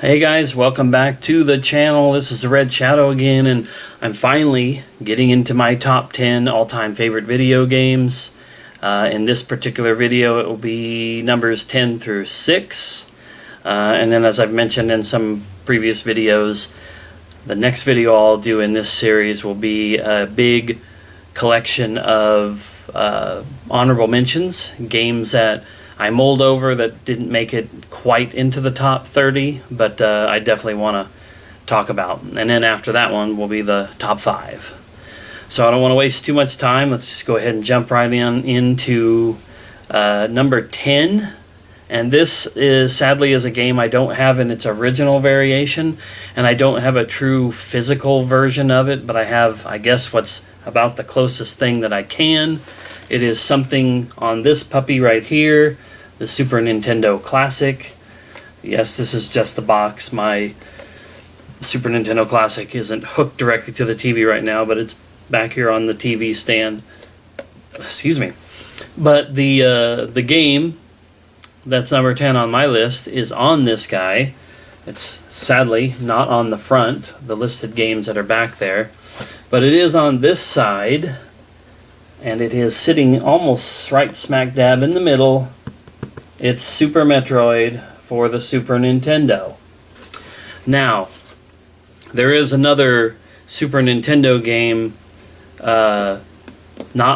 Hey guys, welcome back to the channel. This is the Red Shadow again, and I'm finally getting into my top 10 all-time favorite video games. In this particular video, it will be numbers 10 through 6. And then, as I've mentioned in some previous videos, the next video I'll do in this series will be a big collection of honorable mentions, games that I mulled over that didn't make it quite into the top 30, but I definitely want to talk about. And then after that one will be the top 5. So I don't want to waste too much time. Let's just go ahead and jump right into number 10. And this is sadly is a game I don't have in its original variation, and I don't have a true physical version of it, but I have, I guess, what's about the closest thing that I can. It is something on this puppy right here, the Super Nintendo Classic. Yes, this is just the box. My Super Nintendo Classic isn't hooked directly to the TV right now, but it's back here on the TV stand. Excuse me. But the game that's number 10 on my list is on this guy. It's sadly not on the front, the listed games that are back there, but it is on this side, and it is sitting almost right smack dab in the middle. It's Super Metroid for the Super Nintendo. Now, there is another Super Nintendo game, not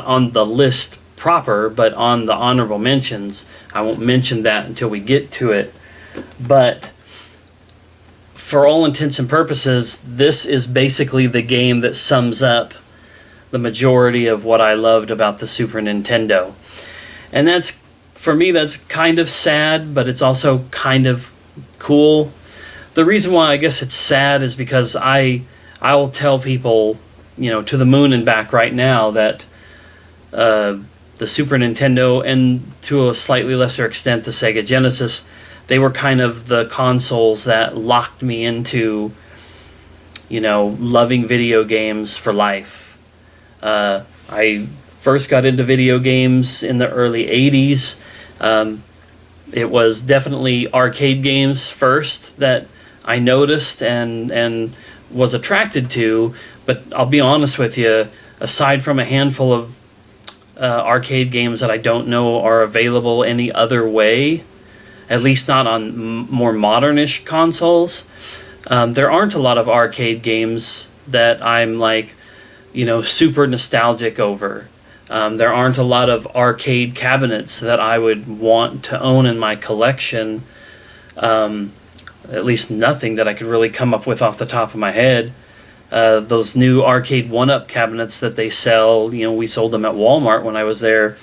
on the list proper, but on the honorable mentions. I won't mention that until we get to it. But for all intents and purposes, this is basically the game that sums up the majority of what I loved about the Super Nintendo. And that's, for me, that's kind of sad, but it's also kind of cool. The reason why I guess it's sad is because I will tell people, you know, to the moon and back right now that the Super Nintendo, and to a slightly lesser extent the Sega Genesis, they were kind of the consoles that locked me into, you know, loving video games for life. I first got into video games in the early 80s. It was definitely arcade games first that I noticed and was attracted to, but I'll be honest with you, aside from a handful of arcade games that I don't know are available any other way, at least not on more modernish consoles, there aren't a lot of arcade games that I'm like, you know, super nostalgic over. There aren't a lot of arcade cabinets that I would want to own in my collection. At least nothing that I could really come up with off the top of my head. Those new arcade one-up cabinets that they sell, you know, we sold them at Walmart when I was there.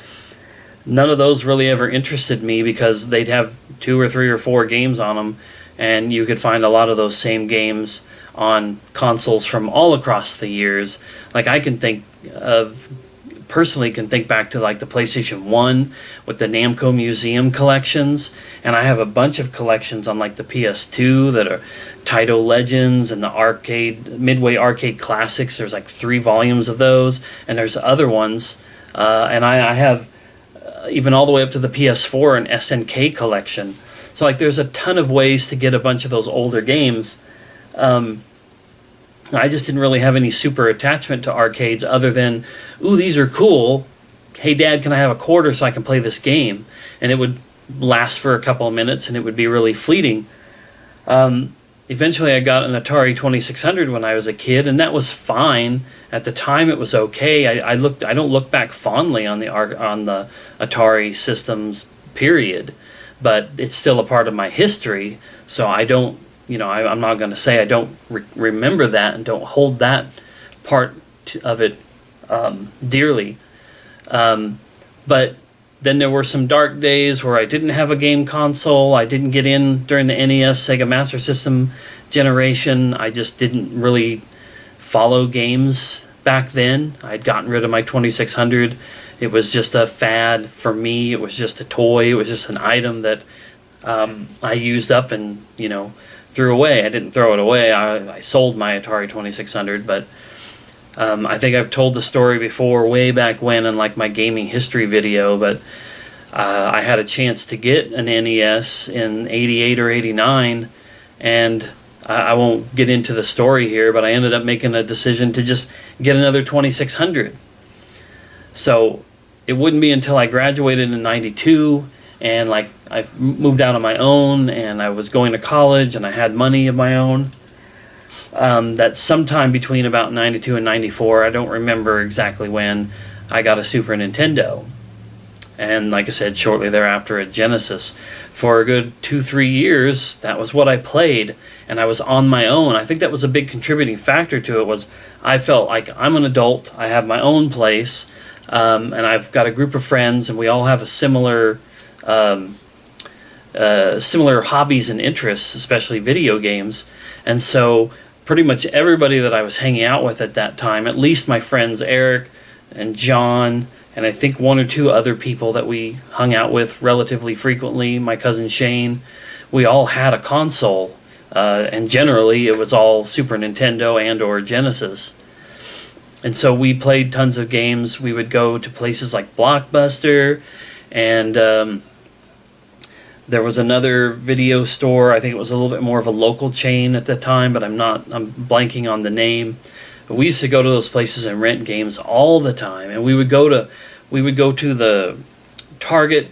None of those really ever interested me because they'd have 2 or 3 or 4 games on them, and you could find a lot of those same games on consoles from all across the years. Like I can think of, personally can think back to like the PlayStation 1 with the Namco Museum collections, and I have a bunch of collections on like the PS2 that are Taito Legends and the Midway Arcade Classics. There's like 3 volumes of those, and there's other ones, and I have even all the way up to the PS4 and SNK collection. So like there's a ton of ways to get a bunch of those older games. I just didn't really have any super attachment to arcades other than, ooh, these are cool. Hey, Dad, can I have a quarter so I can play this game? And it would last for a couple of minutes, and it would be really fleeting. Eventually, I got an Atari 2600 when I was a kid, and that was fine. At the time, it was okay. I don't look back fondly on the Atari systems, period. But it's still a part of my history, so I don't. You know, I'm not going to say I don't remember that and don't hold that part of it dearly. But then there were some dark days where I didn't have a game console. I didn't get in during the NES, Sega Master System generation. I just didn't really follow games back then. I'd gotten rid of my 2600. It was just a fad for me. It was just a toy. It was just an item that I used up and, you know, threw away. I didn't throw it away. I sold my Atari 2600, but I think I've told the story before, way back when in like my gaming history video, but I had a chance to get an NES in 88 or 89, and I won't get into the story here, but I ended up making a decision to just get another 2600. So it wouldn't be until I graduated in 92 and like I moved out on my own and I was going to college and I had money of my own, that sometime between about 92 and 94, I don't remember exactly when, I got a Super Nintendo. And like I said, shortly thereafter a Genesis. For a good 2-3 years, that was what I played, and I was on my own. I think that was a big contributing factor to it, was I felt like I'm an adult, I have my own place, and I've got a group of friends, and we all have a similar hobbies and interests, especially video games. And so pretty much everybody that I was hanging out with at that time, at least my friends Eric and John, and I think 1 or 2 other people that we hung out with relatively frequently, my cousin Shane, we all had a console, and generally it was all Super Nintendo and or Genesis. And so we played tons of games. We would go to places like Blockbuster, and there was another video store. I think it was a little bit more of a local chain at the time, but I'm blanking on the name. But we used to go to those places and rent games all the time, and we would go to the Target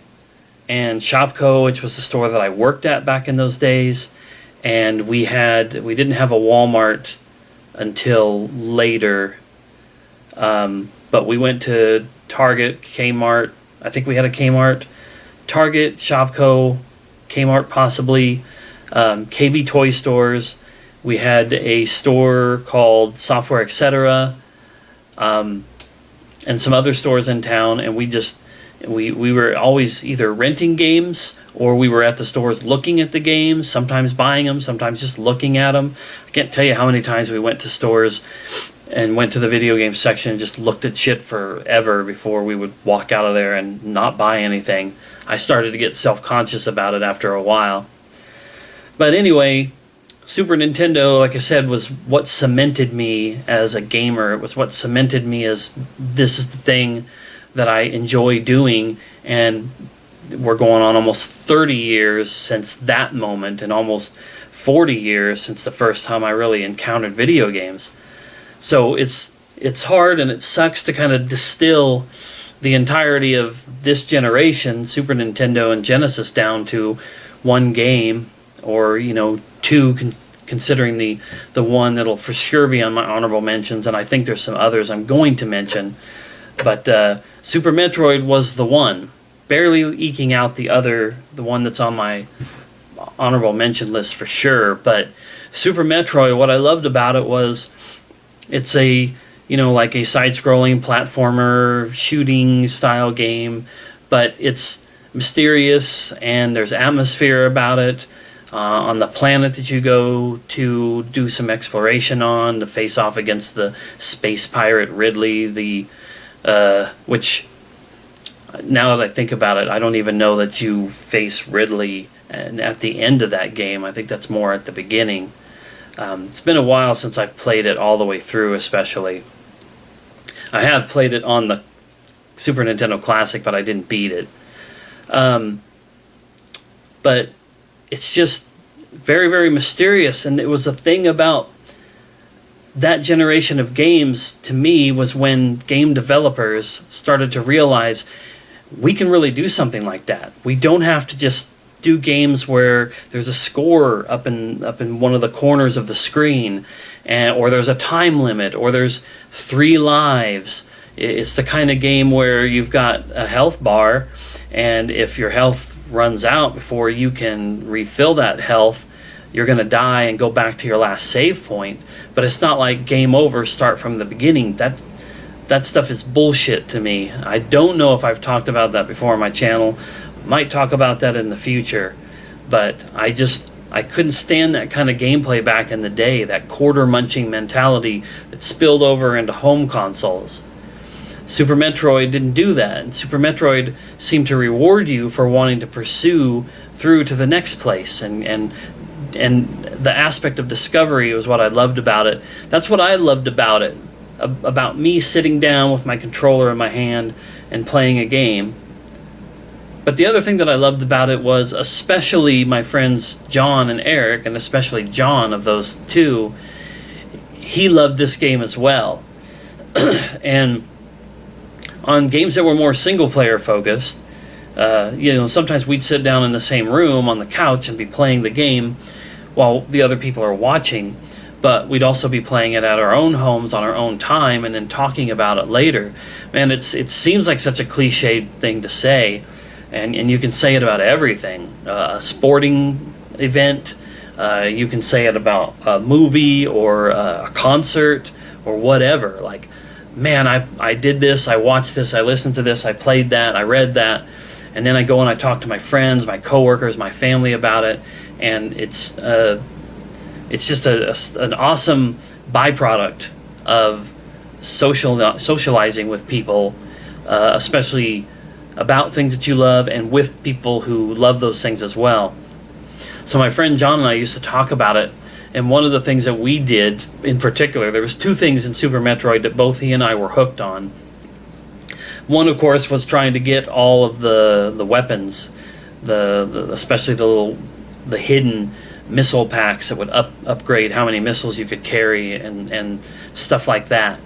and Shopko, which was the store that I worked at back in those days, and we didn't have a Walmart until later, but we went to Target, Kmart. I think we had a Kmart, Target, Shopko, Kmart possibly, KB Toy Stores. We had a store called Software Etc., and some other stores in town, and we were always either renting games or we were at the stores looking at the games, sometimes buying them, sometimes just looking at them. I can't tell you how many times we went to stores and went to the video game section and just looked at shit forever before we would walk out of there and not buy anything. I started to get self-conscious about it after a while. But anyway, Super Nintendo, like I said, was what cemented me as a gamer. It was what cemented me as this is the thing that I enjoy doing, and we're going on almost 30 years since that moment, and almost 40 years since the first time I really encountered video games. So it's hard and it sucks to kind of distill the entirety of this generation, Super Nintendo and Genesis, down to one game, or two, considering the one that'll for sure be on my honorable mentions, and I think there's some others I'm going to mention. But Super Metroid was the one, barely eking out the one that's on my honorable mention list for sure. But Super Metroid, what I loved about it was it's a like a side-scrolling platformer shooting style game, but it's mysterious and there's atmosphere about it. On the planet that you go to do some exploration on, to face off against the space pirate Ridley, which, now that I think about it, I don't even know that you face Ridley and at the end of that game. I think that's more at the beginning. It's been a while since I've played it all the way through, especially. I have played it on the Super Nintendo Classic, but I didn't beat it. But it's just very, very mysterious, and it was a thing about that generation of games, to me, was when game developers started to realize we can really do something like that. We don't have to just do games where there's a score up in one of the corners of the screen, or there's a time limit, or there's 3 lives. It's the kind of game where you've got a health bar, and if your health runs out before you can refill that health, you're going to die and go back to your last save point. But it's not like game over, start from the beginning. That stuff is bullshit to me. I don't know if I've talked about that before on my channel. Might talk about that in the future, but I couldn't stand that kind of gameplay back in the day, that quarter munching mentality that spilled over into home consoles. Super Metroid didn't do that, and Super Metroid seemed to reward you for wanting to pursue through to the next place, and the aspect of discovery was what I loved about it. That's what I loved about it, about me sitting down with my controller in my hand and playing a game. But the other thing that I loved about it was, especially my friends John and Eric, and especially John of those two, he loved this game as well. And on games that were more single-player focused, sometimes we'd sit down in the same room on the couch and be playing the game while the other people are watching. But we'd also be playing it at our own homes on our own time and then talking about it later. Man, it seems like such a cliched thing to say, and you can say it about everything. A sporting event, you can say it about a movie or a concert or whatever. Like, man, I did this, I watched this, I listened to this, I played that, I read that, and then I go and I talk to my friends, my coworkers, my family about it, and it's just an awesome byproduct of socializing with people, especially about things that you love and with people who love those things as well. So my friend John and I used to talk about it, and one of the things that we did in particular, there was two things in Super Metroid that both he and I were hooked on. One, of course, was trying to get all of the weapons, especially the hidden missile packs that would upgrade how many missiles you could carry and stuff like that.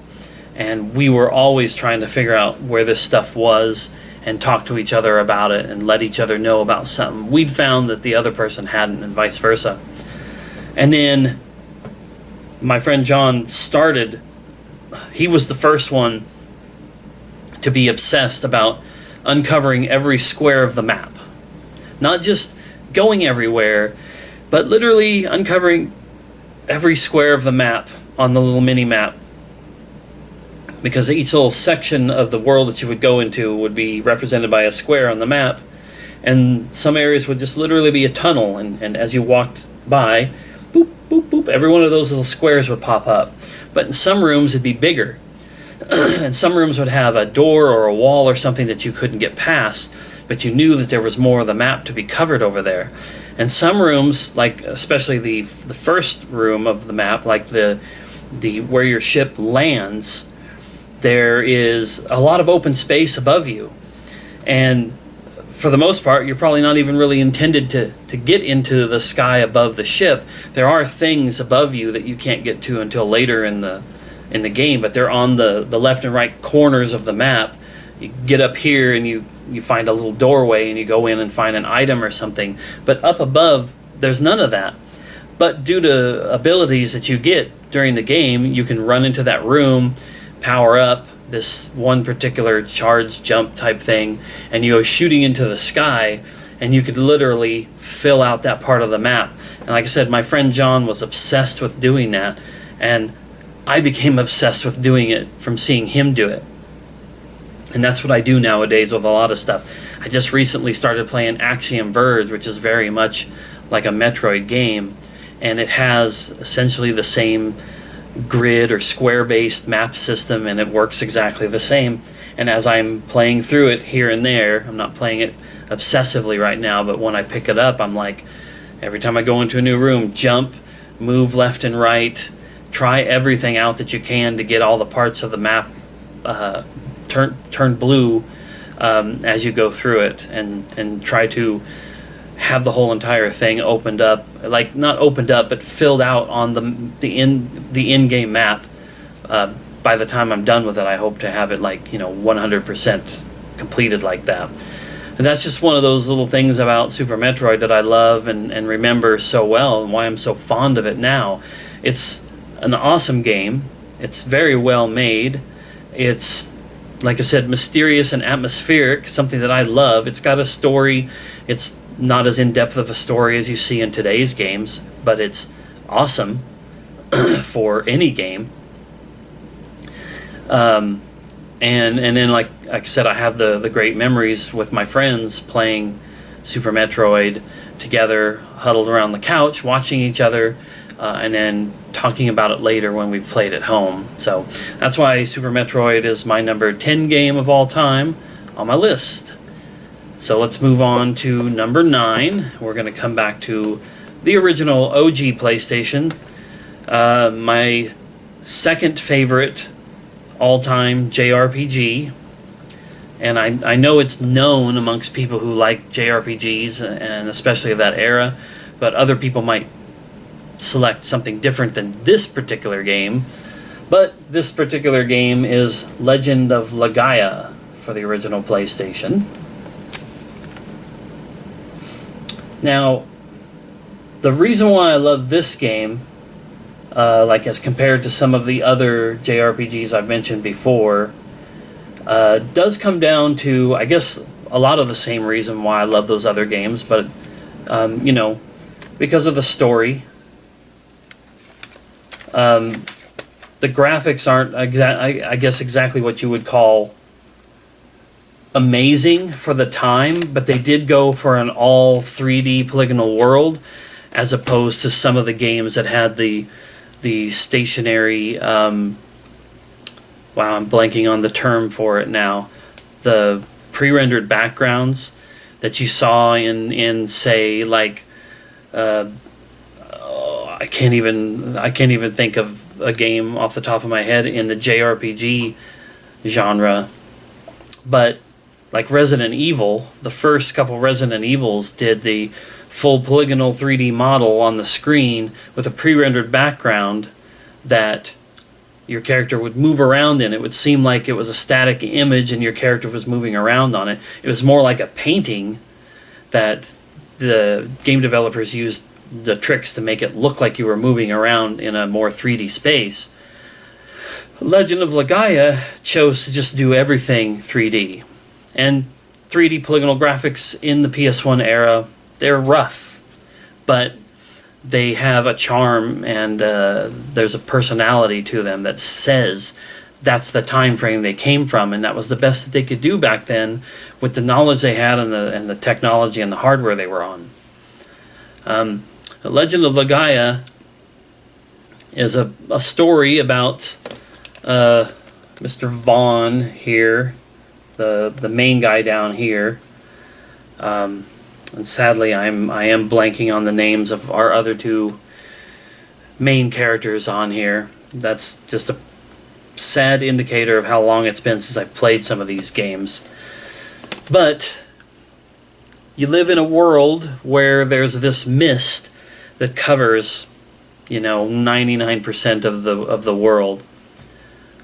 And we were always trying to figure out where this stuff was and talk to each other about it and let each other know about something we'd found that the other person hadn't, and vice versa. And then my friend John he was the first one to be obsessed about uncovering every square of the map. Not just going everywhere, but literally uncovering every square of the map on the little mini-map. Because each little section of the world that you would go into would be represented by a square on the map. And some areas would just literally be a tunnel. And as you walked by, boop, boop, boop, every one of those little squares would pop up. But in some rooms it'd be bigger. And some rooms would have a door or a wall or something that you couldn't get past. But you knew that there was more of the map to be covered over there. And some rooms, like especially the first room of the map, like the where your ship lands, there is a lot of open space above you. And for the most part, you're probably not even really intended to get into the sky above the ship. There are things above you that you can't get to until later in the game, but they're on the left and right corners of the map. You get up here and you find a little doorway and you go in and find an item or something. But up above, there's none of that. But due to abilities that you get during the game, you can run into that room, power up this one particular charge jump type thing, and you go shooting into the sky, and you could literally fill out that part of the map. And like I said, my friend John was obsessed with doing that, and I became obsessed with doing it from seeing him do it. And that's what I do nowadays with a lot of stuff. I just recently started playing Axiom Verge, which is very much like a Metroid game, and it has essentially the same grid or square-based map system, and it works exactly the same. And as I'm playing through it here and there, I'm not playing it obsessively right now, but when I pick it up, I'm like, every time I go into a new room, jump, move left and right, try everything out that you can to get all the parts of the map turn blue as you go through it, and try to have the whole entire thing opened up, like not opened up, but filled out on the in-game map. By the time I'm done with it, I hope to have it 100% completed like that. And that's just one of those little things about Super Metroid that I love and remember so well, and why I'm so fond of it now. It's an awesome game. It's very well made. It's, like I said, mysterious and atmospheric, something that I love. It's got a story. It's not as in-depth of a story as you see in today's games, but it's awesome for any game. And then, like I said, I have the great memories with my friends playing Super Metroid together, huddled around the couch, watching each other, and then talking about it later when we've played at home. So that's why Super Metroid is my number 10 game of all time on my list. So let's move on to number 9. We're going to come back to the original OG PlayStation. My second favorite all-time JRPG. And I know it's known amongst people who like JRPGs, and especially of that era, but other people might select something different than this particular game. But this particular game is Legend of Legaia for the original PlayStation. Now, the reason why I love this game, like as compared to some of the other JRPGs I've mentioned before, does come down to, I guess, a lot of the same reason why I love those other games, but, you know, because of the story. The graphics aren't, I guess, exactly what you would call amazing for the time, but they did go for an all 3D polygonal world, as opposed to some of the games that had the stationary, wow, I'm blanking on the term for it now, the pre-rendered backgrounds that you saw in say, like, I can't even think of a game off the top of my head in the JRPG genre, but like Resident Evil, the first couple Resident Evils did the full polygonal 3D model on the screen with a pre-rendered background that your character would move around in. It would seem like it was a static image and your character was moving around on it. It was more like a painting that the game developers used the tricks to make it look like you were moving around in a more 3D space. Legend of Legaia chose to just do everything 3D. And 3D polygonal graphics in the PS1 era, they're rough, but they have a charm, and there's a personality to them that says that's the time frame they came from, and that was the best that they could do back then with the knowledge they had and the technology and the hardware they were on. The Legend of Legaia is a story about Mr. Vaughn here, the main guy down here. And sadly, I am blanking on the names of our other two main characters on here. That's just a sad indicator of how long it's been since I've played some of these games. But you live in a world where there's this mist that covers, 99% of the world.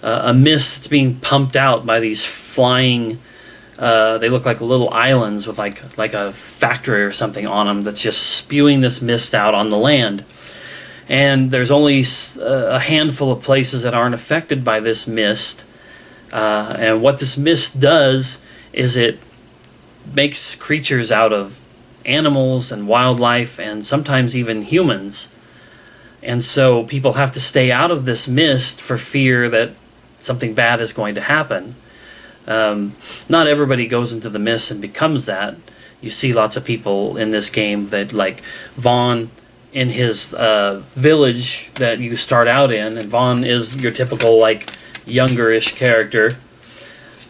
A mist that's being pumped out by these flying. They look like little islands with like a factory or something on them that's just spewing this mist out on the land. And there's only a handful of places that aren't affected by this mist. And what this mist does is it makes creatures out of animals and wildlife and sometimes even humans. And so people have to stay out of this mist for fear that something bad is going to happen. Not everybody goes into the mist and becomes that. You see lots of people in this game that, like Vaughn in his village that you start out in, and Vaughn is your typical like younger-ish character.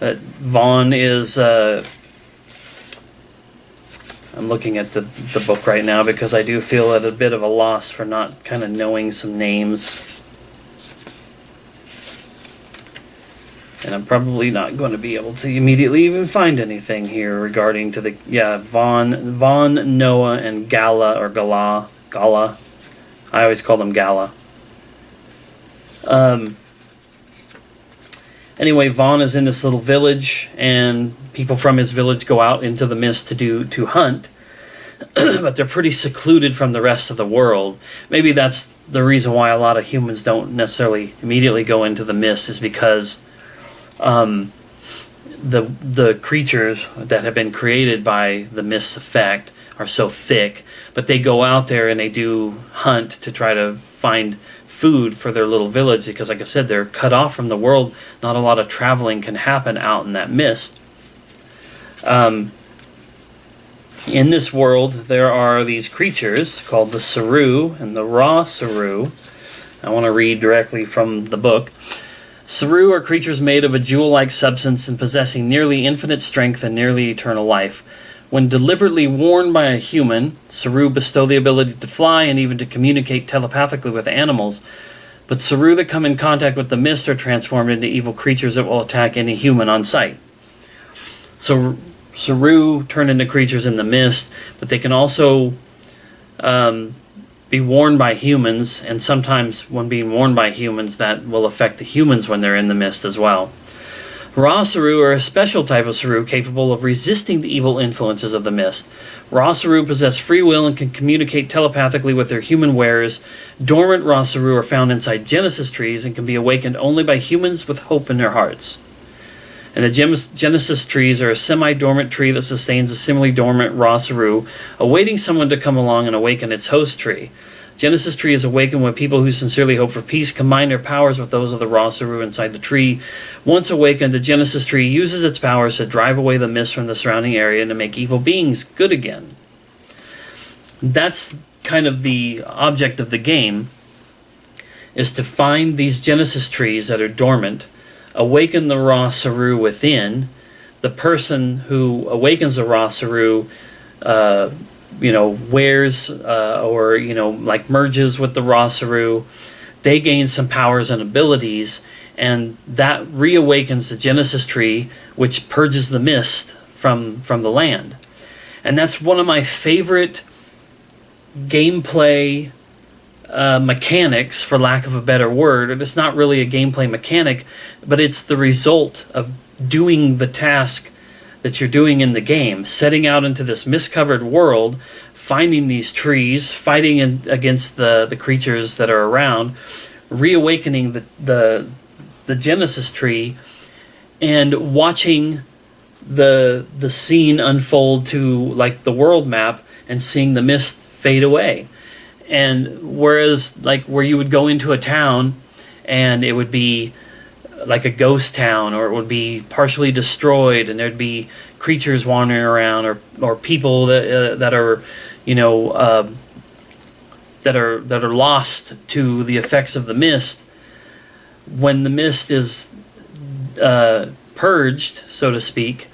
Vaughn is I'm looking at the book right now because I do feel at a bit of a loss for not kind of knowing some names. And I'm probably not going to be able to immediately even find anything here regarding to the... Yeah, Vaughn, Noah, and Gala, or Gala. I always call them Gala. Anyway, Vaughn is in this little village, and people from his village go out into the mist to hunt, but they're pretty secluded from the rest of the world. Maybe that's the reason why a lot of humans don't necessarily immediately go into the mist, is because the creatures that have been created by the mist's effect are so thick, but they go out there and they do hunt to try to find food for their little village, because like I said, they're cut off from the world. Not a lot of traveling can happen out in that mist. In this world, there are these creatures called the Saru and the Raw Saru. I want to read directly from the book. Saru are creatures made of a jewel-like substance and possessing nearly infinite strength and nearly eternal life. When deliberately worn by a human, Saru bestow the ability to fly and even to communicate telepathically with animals. But Saru that come in contact with the mist are transformed into evil creatures that will attack any human on sight. So Saru turn into creatures in the mist, but they can also be worn by humans, and sometimes when being worn by humans, that will affect the humans when they're in the mist as well. Ra Saru are a special type of Saru capable of resisting the evil influences of the mist. Ra Saru possess free will and can communicate telepathically with their human wearers. Dormant Ra Saru are found inside Genesis trees and can be awakened only by humans with hope in their hearts. And the Genesis trees are a semi-dormant tree that sustains a similarly dormant Ra Saru, awaiting someone to come along and awaken its host tree. Genesis tree is awakened when people who sincerely hope for peace combine their powers with those of the Ra Saru inside the tree. Once awakened, the Genesis tree uses its powers to drive away the mist from the surrounding area and to make evil beings good again. That's kind of the object of the game, is to find these Genesis trees that are dormant, awaken the Ra Saru within. The person who awakens the Ra Saru wears or like merges with the Ra Saru. They gain some powers and abilities, and that reawakens the Genesis tree, which purges the mist from the land. And that's one of my favorite gameplay mechanics, for lack of a better word. And it's not really a gameplay mechanic, but it's the result of doing the task that you're doing in the game, setting out into this mist-covered world, finding these trees, fighting against the creatures that are around, reawakening the Genesis tree, and watching the scene unfold to like the world map and seeing the mist fade away. And whereas like where you would go into a town and it would be like a ghost town, or it would be partially destroyed and there'd be creatures wandering around, or people that are that are lost to the effects of the mist. When the mist is purged, so to speak,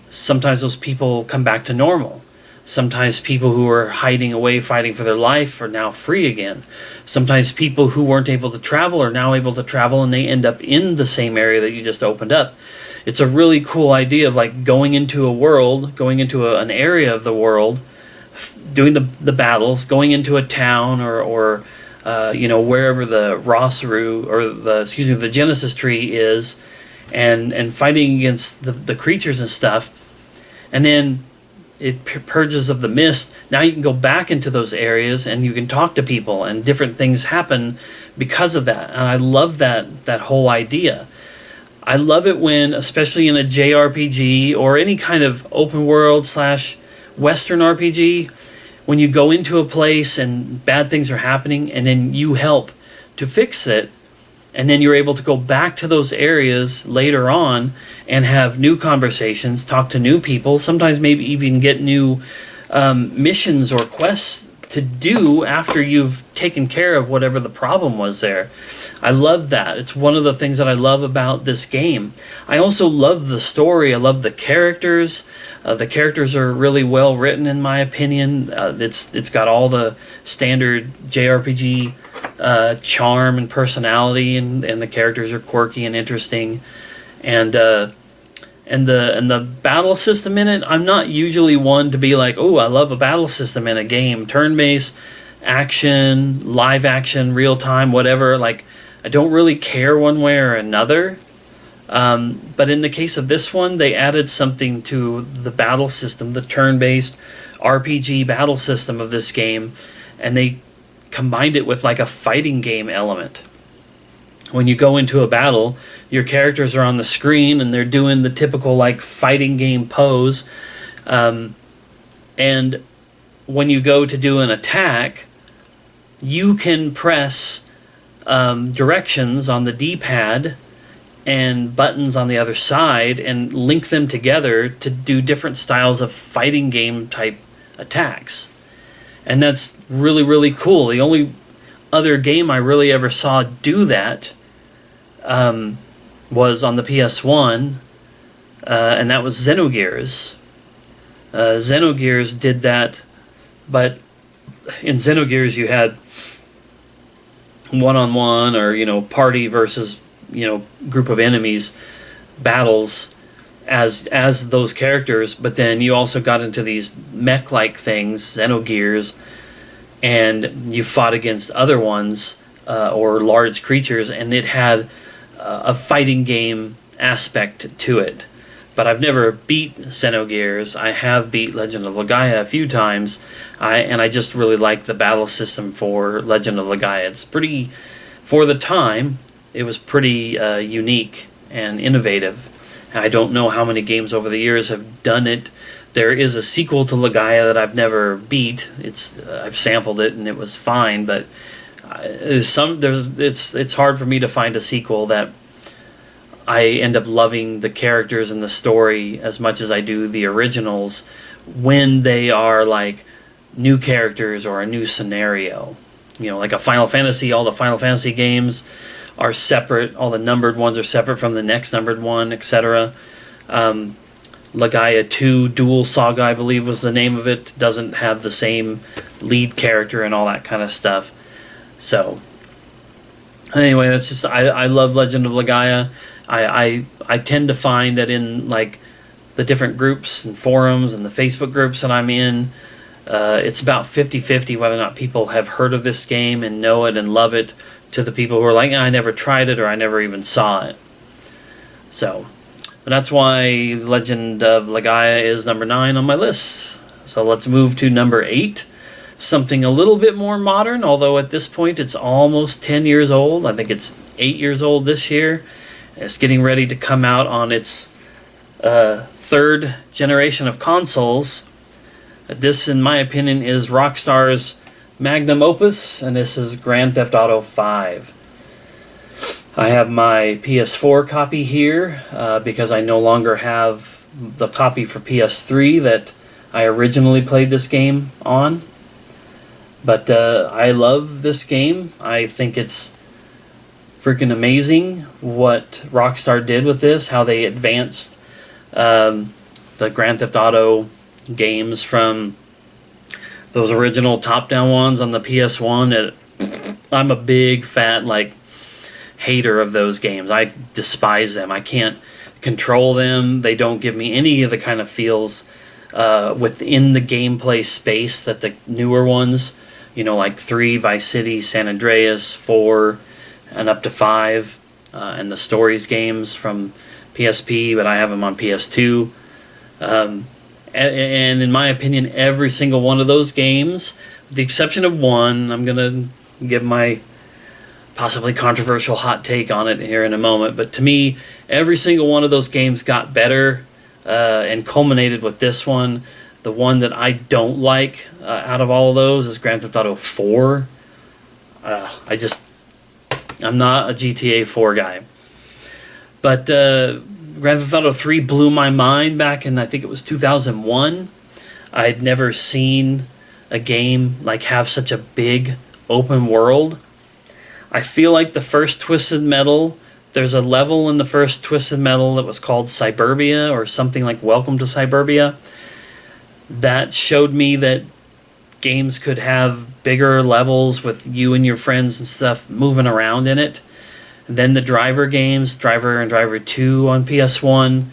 sometimes those people come back to normal. Sometimes people who are hiding away, fighting for their life, are now free again. Sometimes people who weren't able to travel are now able to travel, and they end up in the same area that you just opened up. It's a really cool idea of like going into a world, going into an area of the world, doing the battles, going into a town or wherever the Ra Saru or the Genesis tree is, and fighting against the creatures and stuff, and then it purges of the mist. Now you can go back into those areas and you can talk to people, and different things happen because of that. And I love that whole idea. I love it when, especially in a JRPG or any kind of open world / Western RPG, when you go into a place and bad things are happening and then you help to fix it, and then you're able to go back to those areas later on and have new conversations, talk to new people, sometimes maybe even get new missions or quests to do after you've taken care of whatever the problem was there. I love that. It's one of the things that I love about this game. I also love the story. I love the characters. The characters are really well written, in my opinion. It's got all the standard JRPG charm and personality, and the characters are quirky and interesting, and the battle system in it. I'm not usually one to be like, oh, I love a battle system in a game, turn-based action, live action, real time, whatever. Like, I don't really care one way or another. But in the case of this one, they added something to the battle system, the turn-based RPG battle system of this game, and they combined it with like a fighting game element. When you go into a battle, your characters are on the screen and they're doing the typical like fighting game pose. And when you go to do an attack, you can press directions on the D-pad and buttons on the other side and link them together to do different styles of fighting game type attacks. And that's really, really cool. The only other game I really ever saw do that was on the PS1, and that was Xenogears. Xenogears did that, but in Xenogears you had one-on-one or, party versus, group of enemies battles, as those characters, but then you also got into these mech-like things, Xenogears, and you fought against other ones or large creatures, and it had a fighting game aspect to it. But I've never beat Xenogears. I have beat Legend of Legaia a few times, and I just really like the battle system for Legend of Legaia. It's pretty, for the time, it was pretty unique and innovative. I don't know how many games over the years have done it. There is a sequel to Legaia that I've never beat. I've sampled it and it was fine, but it's hard for me to find a sequel that I end up loving the characters and the story as much as I do the originals when they are like new characters or a new scenario. You know, like a Final Fantasy, all the Final Fantasy games are separate. All the numbered ones are separate from the next numbered one, etc. Legaia 2 Dual Saga, I believe was the name of it, doesn't have the same lead character and all that kind of stuff. So, anyway, that's just, I love Legend of Legaia. I tend to find that in like the different groups and forums and the Facebook groups that I'm in, it's about 50-50 whether or not people have heard of this game and know it and love it, to the people who are like, I never tried it or I never even saw it. So, but that's why Legend of Legaia is number 9 on my list. So let's move to number 8. Something a little bit more modern, although at this point it's almost 10 years old. I think it's 8 years old this year. It's getting ready to come out on its third generation of consoles. This, in my opinion, is Rockstar's magnum opus, and this is Grand Theft Auto 5. I have my PS4 copy here because I no longer have the copy for PS3 that I originally played this game on. But I love this game. I think it's freaking amazing what Rockstar did with this, how they advanced the Grand Theft Auto games from those original top-down ones on the PS1. I'm a big, fat, hater of those games. I despise them. I can't control them. They don't give me any of the kind of feels within the gameplay space that the newer ones, like 3, Vice City, San Andreas, 4, and up to 5, and the Stories games from PSP, but I have them on PS2. And in my opinion, every single one of those games, with the exception of one, I'm going to give my possibly controversial hot take on it here in a moment, but to me, every single one of those games got better and culminated with this one. The one that I don't like out of all of those is Grand Theft Auto 4. I'm not a GTA 4 guy. But Grand Theft Auto 3 blew my mind back in, I think it was 2001. I'd never seen a game have such a big open world. I feel like the first Twisted Metal, there's a level in the first Twisted Metal that was called Cyberbia or something like Welcome to Cyberbia. That showed me that games could have bigger levels with you and your friends and stuff moving around in it. And then the Driver games, Driver and Driver 2 on PS1,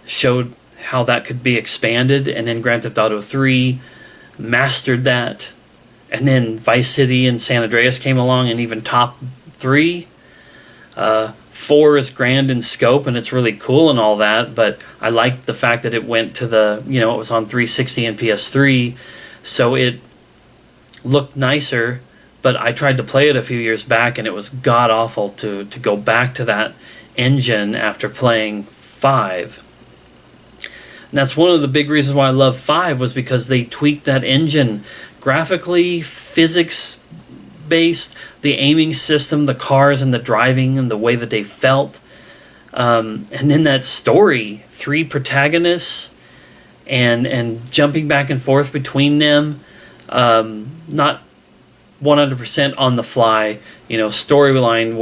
showed how that could be expanded. And then Grand Theft Auto 3 mastered that. And then Vice City and San Andreas came along and even topped 3. 4 is grand in scope and it's really cool and all that, but I liked the fact that it went to it was on 360 and PS3, so it looked nicer. But I tried to play it a few years back, and it was god-awful to go back to that engine after playing 5. And that's one of the big reasons why I love 5, was because they tweaked that engine graphically, physics-based, the aiming system, the cars and the driving and the way that they felt. And then that story, 3 protagonists, and jumping back and forth between them, not 100% on the fly, storyline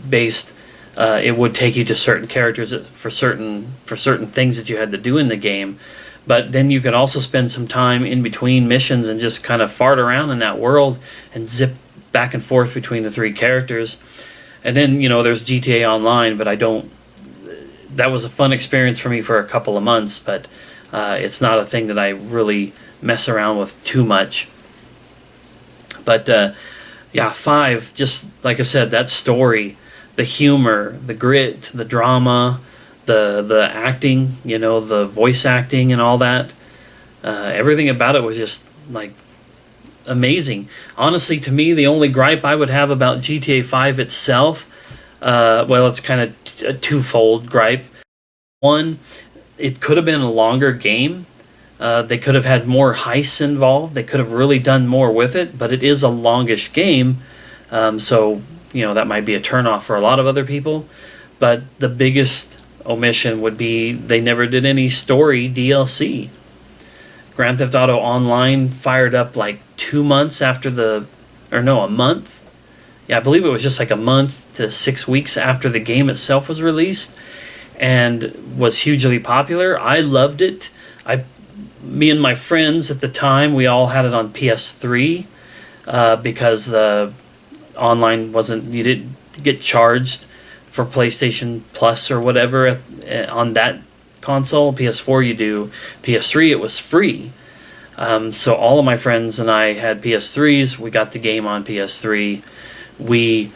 based. It would take you to certain characters for certain things that you had to do in the game, but then you could also spend some time in between missions and just kind of fart around in that world and zip back and forth between the 3 characters. And then there's GTA Online, but that was a fun experience for me for a couple of months, but it's not a thing that I really mess around with too much. But yeah, 5, just like I said, that story, the humor, the grit, the drama, the acting, you know, the voice acting and all that, everything about it was just like amazing. Honestly, to me, the only gripe I would have about GTA 5 itself, well, it's kind of a twofold gripe. One, it could have been a longer game. They could have had more heists involved. They could have really done more with it, but it is a longish game. So, you know, that might be a turnoff for a lot of other people. But the biggest omission would be they never did any story DLC. Grand Theft Auto Online fired up like 2 months after a month. Yeah, I believe it was just like a month to 6 weeks after the game itself was released, and was hugely popular. I loved it. Me and my friends at the time, we all had it on PS3 because the online you didn't get charged for PlayStation Plus or whatever on that console. PS4 you do. PS3 it was free. So all of my friends and I had PS3s. We got the game on PS3. We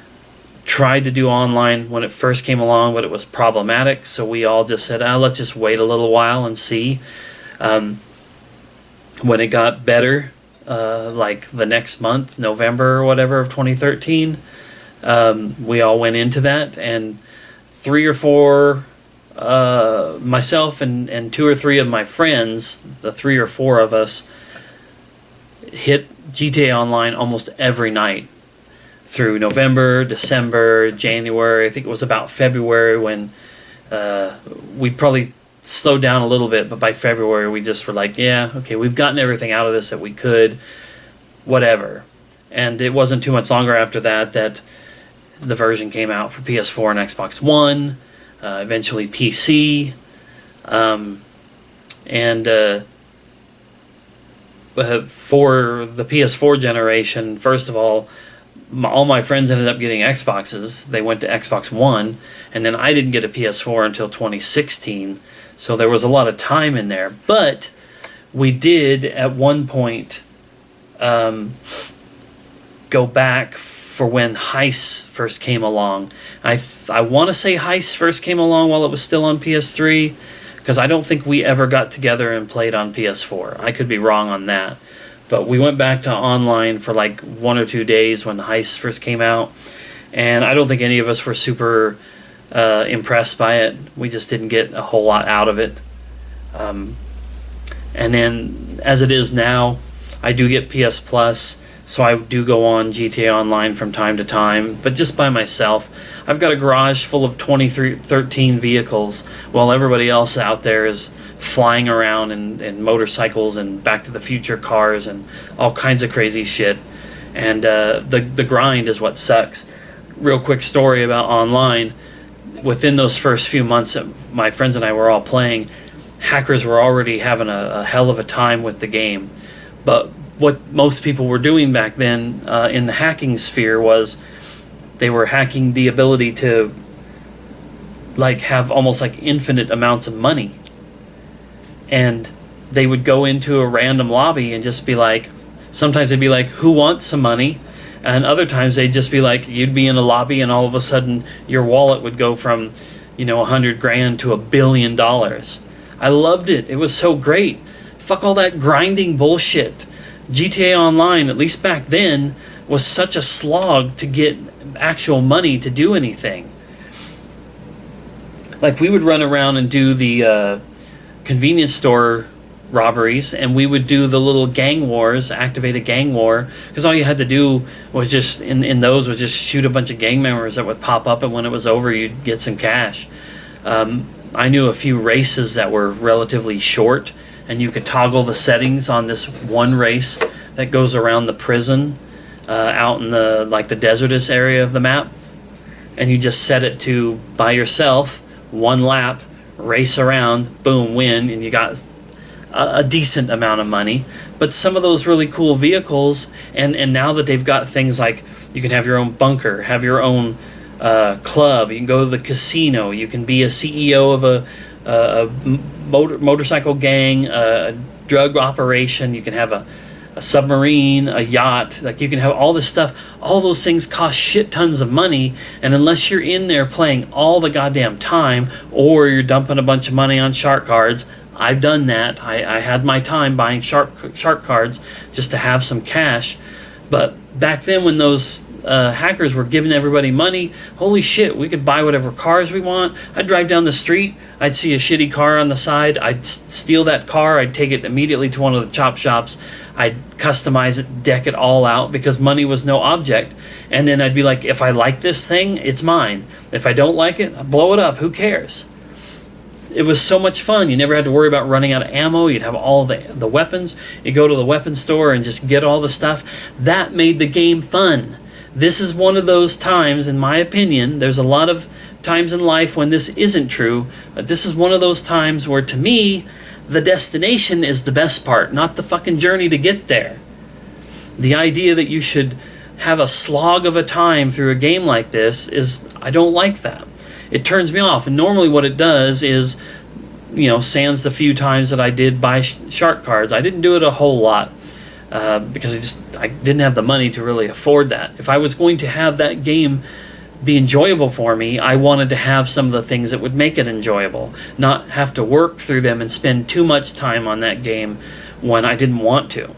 tried to do online when it first came along, but it was problematic. So we all just said, let's just wait a little while and see. When it got better, like the next month, November or whatever of 2013, we all went into that, and 3 or 4, myself and 2 or 3 of my friends, the 3 or 4 of us, hit GTA Online almost every night through November, December, January. I think it was about February when we probably slowed down a little bit, but by February we just were like, yeah, okay, we've gotten everything out of this that we could, whatever. And it wasn't too much longer after that the version came out for PS4 and Xbox One, eventually PC, and for the PS4 generation, first of all my friends ended up getting Xboxes. They went to Xbox One, and then I didn't get a PS4 until 2016. So there was a lot of time in there. But we did, at one point, go back for when Heist first came along. I want to say Heist first came along while it was still on PS3, because I don't think we ever got together and played on PS4. I could be wrong on that. But we went back to online for like 1 or 2 days when Heist first came out, and I don't think any of us were super impressed by it. We just didn't get a whole lot out of it. And then, as it is now, I do get PS Plus, so I do go on GTA Online from time to time, but just by myself. I've got a garage full of 2013 vehicles, while everybody else out there is flying around in motorcycles and Back to the Future cars and all kinds of crazy shit. And the grind is what sucks. Real quick story about online. Within those first few months that my friends and I were all playing, hackers were already having a hell of a time with the game. But what most people were doing back then in the hacking sphere was they were hacking the ability to like have almost like infinite amounts of money. And they would go into a random lobby and just be like, sometimes they'd be like, who wants some money? And other times they'd just be like, you'd be in a lobby and all of a sudden your wallet would go from, $100,000 to $1 billion. I loved it. It was so great. Fuck all that grinding bullshit. GTA Online, at least back then, was such a slog to get actual money to do anything. Like, we would run around and do the convenience store robberies, and we would do the little gang wars, activate a gang war, because all you had to do was just, in those, was just shoot a bunch of gang members that would pop up, and when it was over, you'd get some cash. I knew a few races that were relatively short, and you could toggle the settings on this one race that goes around the prison out in the desertous area of the map, and you just set it to, by yourself, 1 lap, race around, boom, win, and you got a decent amount of money. But some of those really cool vehicles, and now that they've got things like you can have your own bunker, have your own club. You can go to the casino. You can be a CEO of a motorcycle gang, a drug operation. You can have a submarine, a yacht. Like, you can have all this stuff. All those things cost shit tons of money, and unless you're in there playing all the goddamn time, or you're dumping a bunch of money on shark cards. I've done that. I had my time buying shark cards just to have some cash. But back then, when those hackers were giving everybody money, holy shit, we could buy whatever cars we want. I'd drive down the street, I'd see a shitty car on the side, I'd steal that car, I'd take it immediately to one of the chop shops, I'd customize it, deck it all out, because money was no object. And then I'd be like, if I like this thing, it's mine. If I don't like it, I blow it up, who cares? It was so much fun. You never had to worry about running out of ammo. You'd have all the weapons. You go to the weapons store and just get all the stuff. That made the game fun. This is one of those times, in my opinion, there's a lot of times in life when this isn't true, but this is one of those times where, to me, the destination is the best part, not the fucking journey to get there. The idea that you should have a slog of a time through a game like this is, I don't like that. It turns me off, and normally what it does is, sans the few times that I did buy shark cards, I didn't do it a whole lot. Because I didn't have the money to really afford that. If I was going to have that game be enjoyable for me, I wanted to have some of the things that would make it enjoyable, not have to work through them and spend too much time on that game when I didn't want to.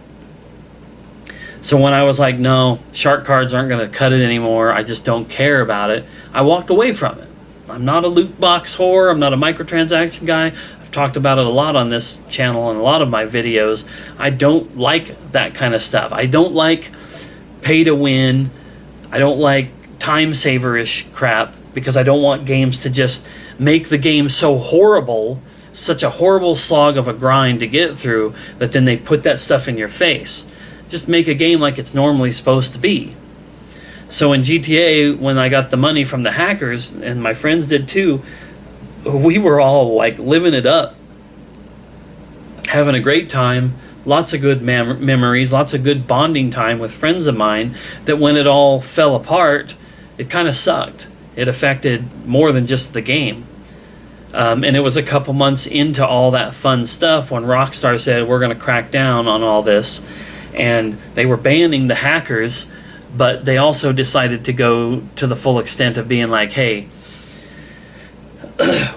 So when I was like, no, shark cards aren't going to cut it anymore, I just don't care about it, I walked away from it. I'm not a loot box whore, I'm not a microtransaction guy. Talked about it a lot on this channel and a lot of my videos. I don't like that kind of stuff. I don't like pay to win. I don't like time saver-ish crap, because I don't want games to just make the game so horrible, such a horrible slog of a grind to get through, that then they put that stuff in your face. Just make a game like it's normally supposed to be. So in GTA, when I got the money from the hackers, and my friends did too, we were all like living it up, having a great time, lots of good memories, lots of good bonding time with friends of mine, that when it all fell apart, it kind of sucked. It affected more than just the game. And it was a couple months into all that fun stuff when Rockstar said, we're going to crack down on all this. And they were banning the hackers, but they also decided to go to the full extent of being like, hey,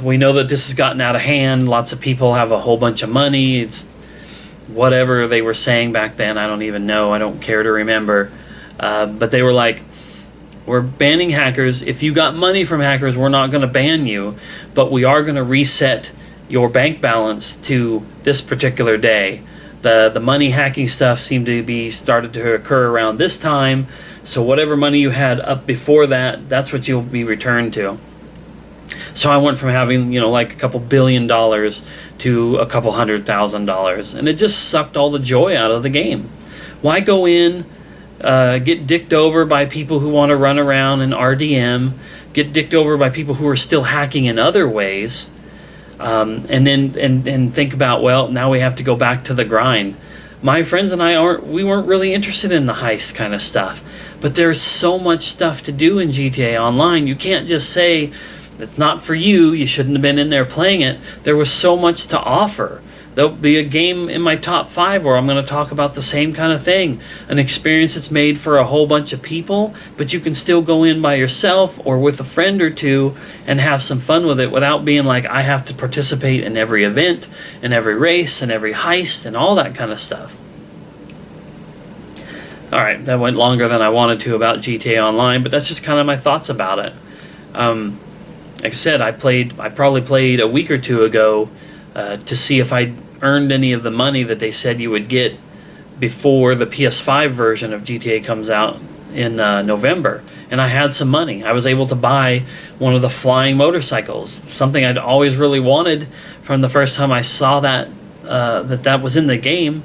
we know that this has gotten out of hand. Lots of people have a whole bunch of money. It's whatever they were saying back then. I don't even know. I don't care to remember. But they were like, we're banning hackers. If you got money from hackers, we're not going to ban you. But we are going to reset your bank balance to this particular day. The money hacking stuff seemed to be started to occur around this time. So whatever money you had up before that, that's what you'll be returned to. So I went from having, like a couple $1 billion to a couple $100,000. And it just sucked all the joy out of the game. Why go in, get dicked over by people who want to run around and RDM, get dicked over by people who are still hacking in other ways, and then think about, well, now we have to go back to the grind. My friends and I weren't really interested in the heist kind of stuff. But there's so much stuff to do in GTA Online. You can't just say, it's not for you, you shouldn't have been in there playing it. There was so much to offer. There'll be a game in my top 5 where I'm going to talk about the same kind of thing. An experience that's made for a whole bunch of people, but you can still go in by yourself or with a friend or two and have some fun with it without being like, I have to participate in every event, in every race, and every heist, and all that kind of stuff. Alright, that went longer than I wanted to about GTA Online, but that's just kind of my thoughts about it. Like I said, I probably played a week or two ago to see if I'd earned any of the money that they said you would get before the PS5 version of GTA comes out in November. And I had some money. I was able to buy one of the flying motorcycles, something I'd always really wanted from the first time I saw that that was in the game.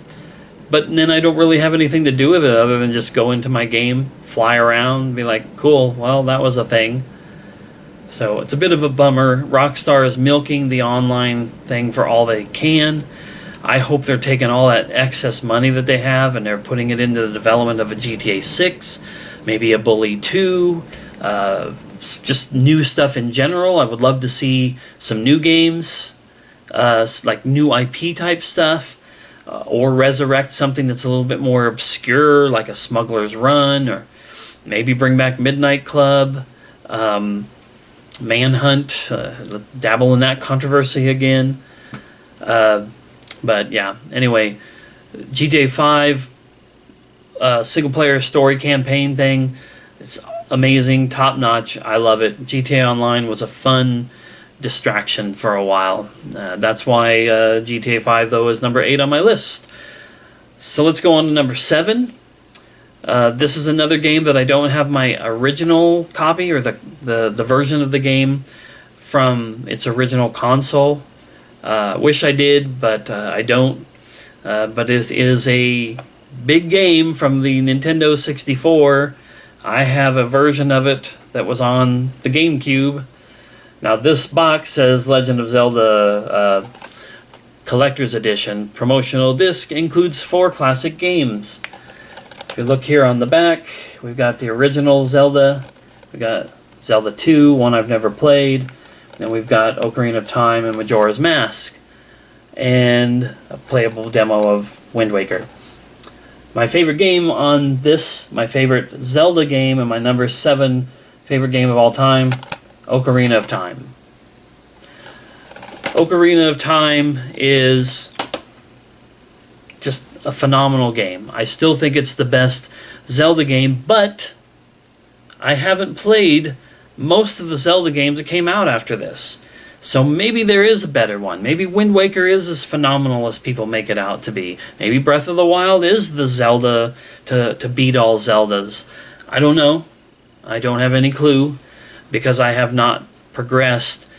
But then I don't really have anything to do with it other than just go into my game, fly around, be like, cool, well, that was a thing. So it's a bit of a bummer. Rockstar is milking the online thing for all they can. I hope they're taking all that excess money that they have and they're putting it into the development of a GTA 6, maybe a Bully 2, just new stuff in general. I would love to see some new games, like new IP type stuff, or resurrect something that's a little bit more obscure, like a Smuggler's Run, or maybe bring back Midnight Club, Manhunt, dabble in that controversy again. But yeah, anyway, GTA 5 single player story campaign thing, it's amazing, top notch. I love it. GTA Online was a fun distraction for a while. That's why GTA 5 though is number 8 on my list. So let's go on to number 7. This is another game that I don't have my original copy, or the version of the game from its original console. Wish I did, but I don't. But it is a big game from the Nintendo 64. I have a version of it that was on the GameCube. Now this box says Legend of Zelda Collector's Edition. Promotional disc includes 4 classic games. If you look here on the back, we've got the original Zelda. We've got Zelda 2, one I've never played. Then we've got Ocarina of Time and Majora's Mask. And a playable demo of Wind Waker. My favorite game on this, my favorite Zelda game, and my number 7 favorite game of all time, Ocarina of Time. Ocarina of Time is just a phenomenal game. I still think it's the best Zelda game, but I haven't played most of the Zelda games that came out after this. So maybe there is a better one. Maybe Wind Waker is as phenomenal as people make it out to be. Maybe Breath of the Wild is the Zelda to beat all Zeldas. I don't know. I don't have any clue, because I have not progressed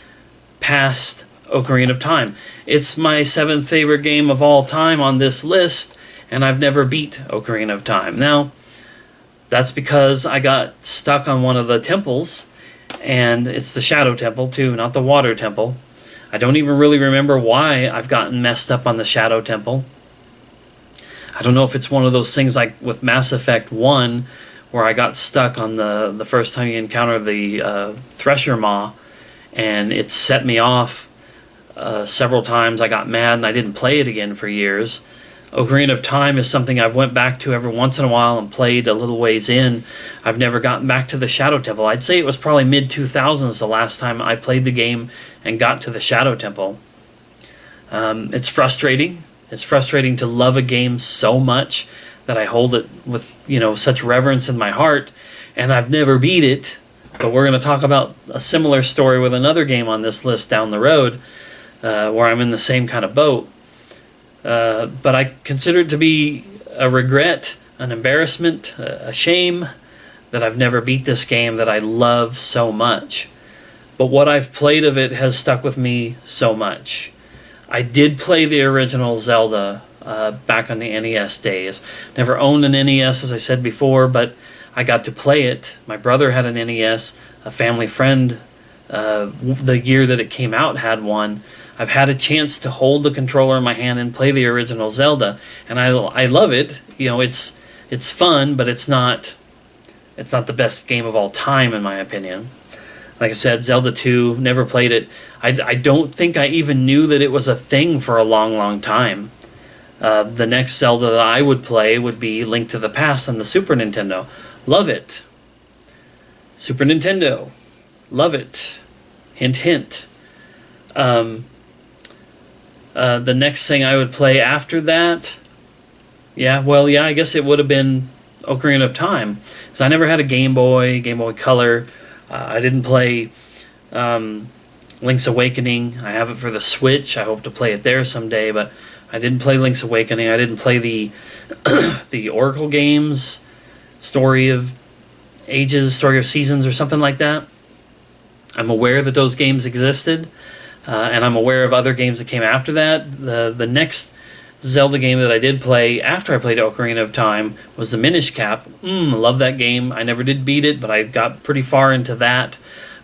past Ocarina of Time. It's my 7th favorite game of all time on this list, and I've never beat Ocarina of Time. Now, that's because I got stuck on one of the temples, and it's the Shadow Temple too, not the Water Temple. I don't even really remember why I've gotten messed up on the Shadow Temple. I don't know if it's one of those things like with Mass Effect 1, where I got stuck on the first time you encounter the Thresher Maw, and it set me off several times. I got mad and I didn't play it again for years. Ocarina of Time is something I've went back to every once in a while and played a little ways in. I've never gotten back to the Shadow Temple. I'd say it was probably mid-2000s the last time I played the game and got to the Shadow Temple. It's frustrating. It's frustrating to love a game so much that I hold it with, such reverence in my heart, and I've never beat it. But we're going to talk about a similar story with another game on this list down the road, where I'm in the same kind of boat. But I consider it to be a regret, an embarrassment, a shame that I've never beat this game that I love so much. But what I've played of it has stuck with me so much. I did play the original Zelda back on the NES days. Never owned an NES, as I said before, but I got to play it. My brother had an NES. A family friend, the year that it came out, had one. I've had a chance to hold the controller in my hand and play the original Zelda, and I love it. It's fun, but it's not the best game of all time in my opinion. Like I said, Zelda 2, never played it. I don't think I even knew that it was a thing for a long, long time. The next Zelda that I would play would be Link to the Past on the Super Nintendo. Love it. Super Nintendo. Love it. Hint, hint. The next thing I would play after that, I guess it would have been Ocarina of Time. Because I never had a Game Boy Color. I didn't play Link's Awakening. I have it for the Switch. I hope to play it there someday, but I didn't play Link's Awakening. I didn't play the the Oracle games, Story of Ages, Story of Seasons, or something like that. I'm aware that those games existed. And I'm aware of other games that came after that. The next Zelda game that I did play after I played Ocarina of Time was the Minish Cap. Love that game. I never did beat it, but I got pretty far into that.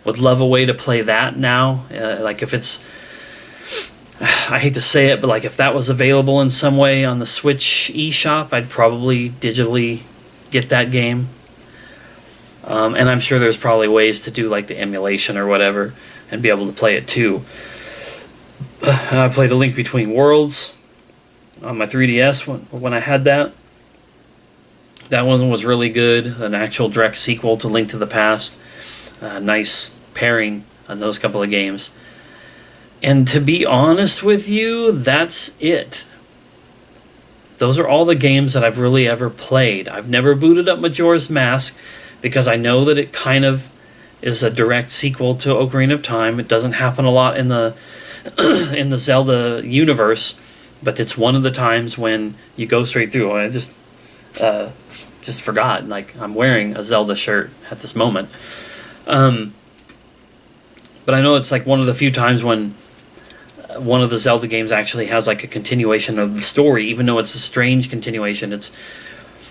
Would love a way to play that now. Like if it's... I hate to say it, but like if that was available in some way on the Switch eShop, I'd probably digitally get that game. And I'm sure there's probably ways to do like the emulation or whatever and be able to play it too. I played A Link Between Worlds on my 3DS when I had that. That one was really good. An actual direct sequel to Link to the Past. Nice pairing on those couple of games. And to be honest with you, that's it. Those are all the games that I've really ever played. I've never booted up Majora's Mask because I know that it kind of is a direct sequel to Ocarina of Time. It doesn't happen a lot in the in the Zelda universe, but it's one of the times when you go straight through. I just forgot. Like, I'm wearing a Zelda shirt at this moment. But I know it's like one of the few times when one of the Zelda games actually has like a continuation of the story, even though it's a strange continuation.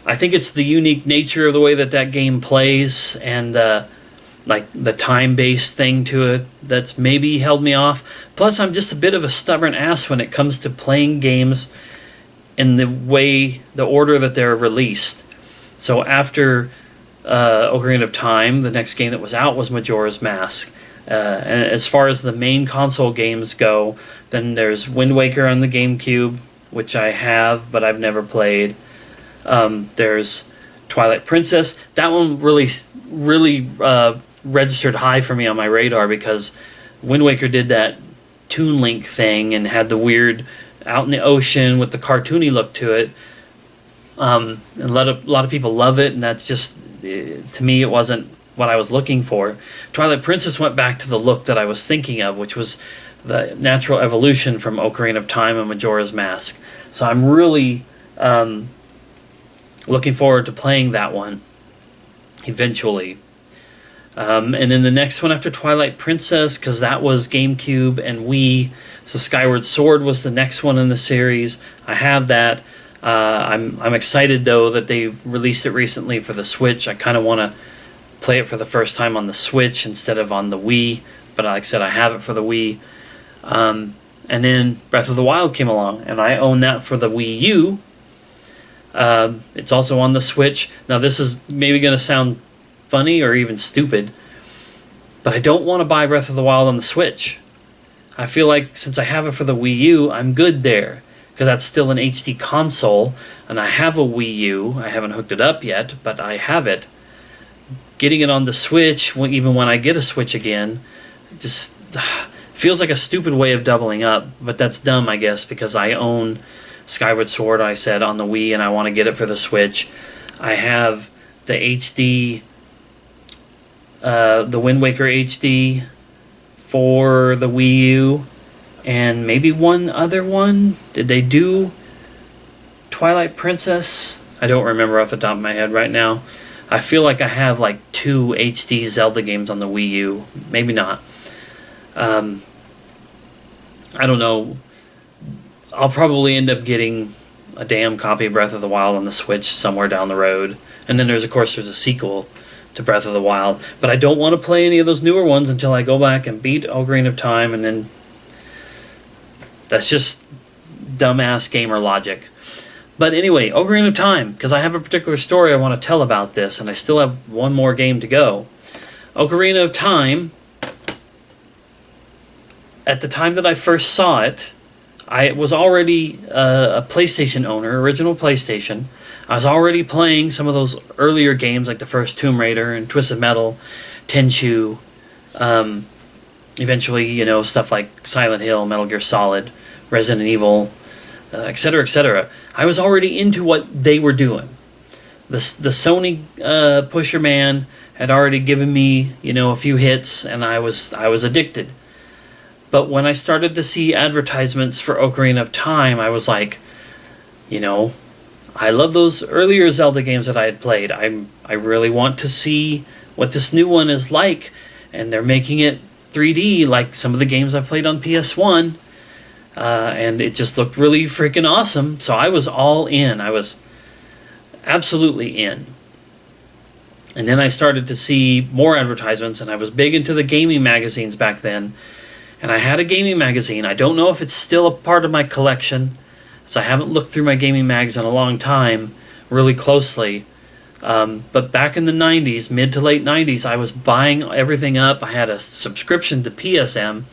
I think it's the unique nature of the way that game plays, and like the time-based thing to it that's maybe held me off. Plus, I'm just a bit of a stubborn ass when it comes to playing games in the order that they're released. So after Ocarina of Time, the next game that was out was Majora's Mask. And as far as the main console games go, then there's Wind Waker on the GameCube, which I have, but I've never played. There's Twilight Princess. That one really registered high for me on my radar because Wind Waker did that Toon Link thing and had the weird out in the ocean with the cartoony look to it. And a lot of people love it, and that's just, to me, it wasn't what I was looking for. Twilight Princess went back to the look that I was thinking of, which was the natural evolution from Ocarina of Time and Majora's Mask. So I'm really looking forward to playing that one eventually. And then the next one after Twilight Princess, because that was GameCube and Wii, so Skyward Sword was the next one in the series. I have that. I'm excited, though, that they released it recently for the Switch. I kind of want to play it for the first time on the Switch instead of on the Wii, but like I said, I have it for the Wii. And then Breath of the Wild came along, and I own that for the Wii U. It's also on the Switch. Now, this is maybe going to sound funny or even stupid, but I don't want to buy Breath of the Wild on the Switch. I feel like since I have it for the Wii U, I'm good there, because that's still an HD console, and I have a Wii U. I haven't hooked it up yet, but I have it. Getting it on the Switch, even when I get a Switch again, just feels like a stupid way of doubling up, but that's dumb, I guess, because I own Skyward Sword, I said, on the Wii, and I want to get it for the Switch. I have the HD, the Wind Waker HD for the Wii U, and maybe one other one. Did they do Twilight Princess? I don't remember off the top of my head right now. I feel like I have like 2 HD Zelda games on the Wii U. Maybe not. I don't know. I'll probably end up getting a damn copy of Breath of the Wild on the Switch somewhere down the road. And then there's a sequel to Breath of the Wild. But I don't want to play any of those newer ones until I go back and beat Ocarina of Time, and then that's just dumbass gamer logic. But anyway, Ocarina of Time, because I have a particular story I want to tell about this, and I still have one more game to go. Ocarina of Time, at the time that I first saw it, I was already a PlayStation owner, original PlayStation. I was already playing some of those earlier games, like the first Tomb Raider and Twisted Metal, Tenchu, eventually, stuff like Silent Hill, Metal Gear Solid, Resident Evil, etc., etc. I was already into what they were doing. The Sony pusher man had already given me, a few hits, and I was addicted. But when I started to see advertisements for Ocarina of Time, I was like, I love those earlier Zelda games that I had played. I really want to see what this new one is like, and they're making it 3D like some of the games I've played on PS1. And it just looked really freaking awesome. So I was all in. I was absolutely in. And then I started to see more advertisements, and I was big into the gaming magazines back then. And I had a gaming magazine. I don't know if it's still a part of my collection, so I haven't looked through my gaming mags in a long time really closely. But back in the 90s, mid to late 90s, I was buying everything up. I had a subscription to PSM.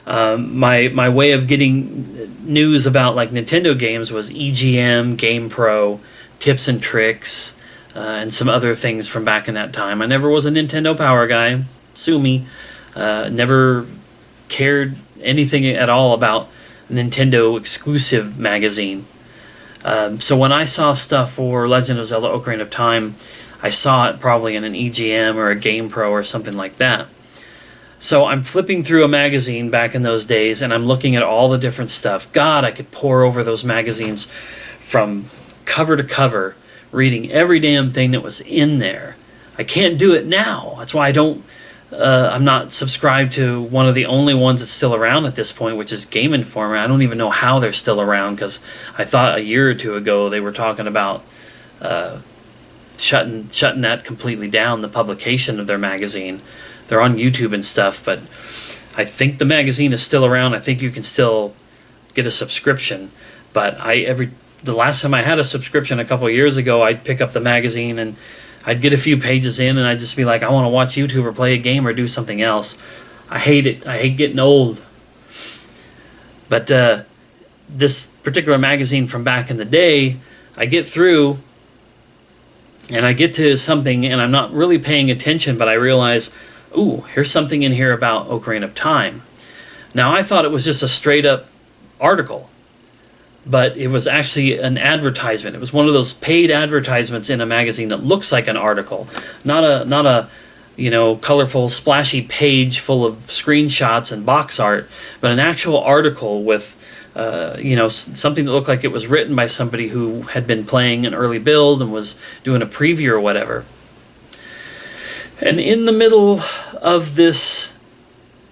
My way of getting news about like Nintendo games was EGM, GamePro, Tips and Tricks, and some other things from back in that time. I never was a Nintendo Power guy. Sue me. Never cared anything at all about Nintendo exclusive magazine. So when I saw stuff for Legend of Zelda Ocarina of Time, I saw it probably in an EGM or a GamePro or something like that. So I'm flipping through a magazine back in those days, and I'm looking at all the different stuff. God, I could pore over those magazines from cover to cover, reading every damn thing that was in there. I can't do it now. That's why I'm not subscribed to one of the only ones that's still around at this point, which is Game Informer. I don't even know how they're still around, because I thought a year or two ago they were talking about shutting that completely down, the publication of their magazine. They're on YouTube and stuff, but I think the magazine is still around. I think you can still get a subscription, but the last time I had a subscription a couple of years ago, I'd pick up the magazine and I'd get a few pages in and I'd just be like, I want to watch YouTube or play a game or do something else. I hate it. I hate getting old. But this particular magazine from back in the day, I get through and I get to something and I'm not really paying attention, but I realize, ooh, here's something in here about Ocarina of Time. Now, I thought it was just a straight up article, but it was actually an advertisement. It was one of those paid advertisements in a magazine that looks like an article, not a colorful, splashy page full of screenshots and box art, but an actual article with something that looked like it was written by somebody who had been playing an early build and was doing a preview or whatever. And in the middle of this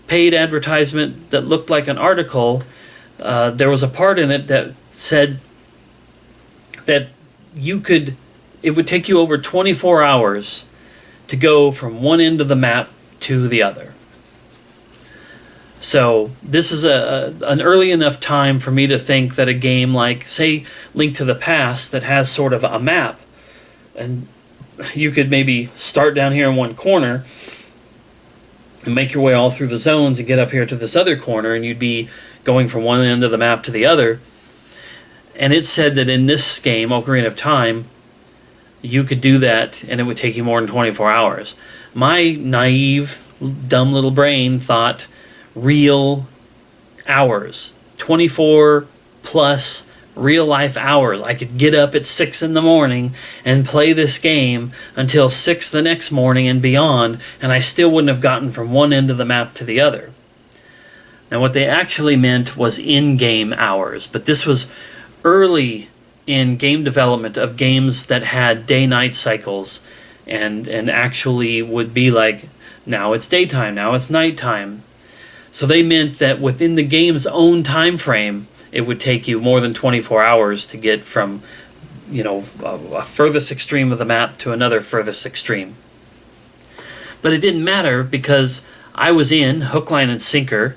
paid advertisement that looked like an article, there was a part in it that said that it would take you over 24 hours to go from one end of the map to the other. So this is an early enough time for me to think that a game like, say, Link to the Past, that has sort of a map, and you could maybe start down here in one corner and make your way all through the zones and get up here to this other corner, and you'd be going from one end of the map to the other. And it said that in this game, Ocarina of Time, you could do that and it would take you more than 24 hours. My naive, dumb little brain thought real hours, 24 plus real life hours. I could get up at 6 in the morning and play this game until 6 the next morning and beyond, and I still wouldn't have gotten from one end of the map to the other. Now, what they actually meant was in-game hours, but this was early in game development of games that had day-night cycles and actually would be like, now it's daytime, now it's nighttime. So they meant that within the game's own time frame, it would take you more than 24 hours to get from, a furthest extreme of the map to another furthest extreme. But it didn't matter because I was in hook, line, and sinker.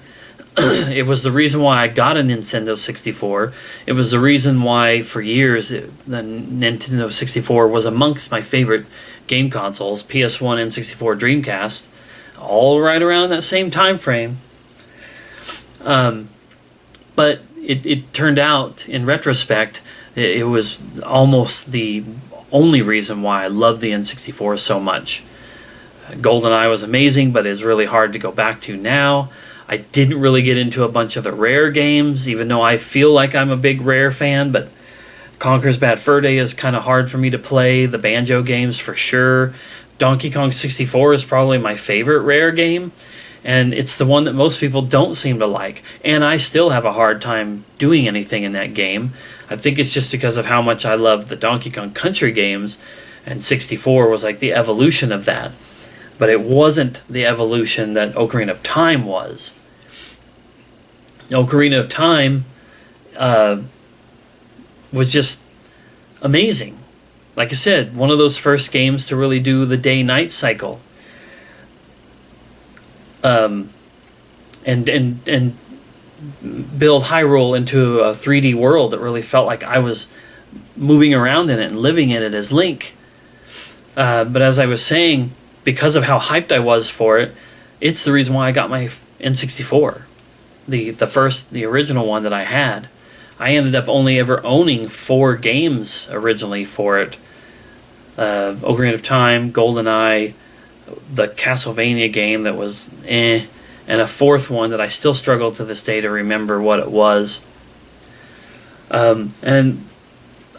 It was the reason why I got a Nintendo 64. It was the reason why, for years, the Nintendo 64 was amongst my favorite game consoles, PS1, N64, Dreamcast, all right around that same time frame. But it turned out, in retrospect, it was almost the only reason why I loved the N64 so much. GoldenEye was amazing, but it's really hard to go back to now. I didn't really get into a bunch of the Rare games, even though I feel like I'm a big Rare fan, but Conker's Bad Fur Day is kind of hard for me to play. The Banjo games, for sure. Donkey Kong 64 is probably my favorite Rare game, and it's the one that most people don't seem to like, and I still have a hard time doing anything in that game. I think it's just because of how much I love the Donkey Kong Country games, and 64 was like the evolution of that. But it wasn't the evolution that Ocarina of Time was. Ocarina of Time was just amazing. Like I said, one of those first games to really do the day-night cycle. And build Hyrule into a 3D world that really felt like I was moving around in it and living in it as Link. But as I was saying, because of how hyped I was for it, it's the reason why I got my N64. The original one that I had. I ended up only ever owning 4 games originally for it. Ocarina of Time, GoldenEye, the Castlevania game that was and a 4th one that I still struggle to this day to remember what it was. And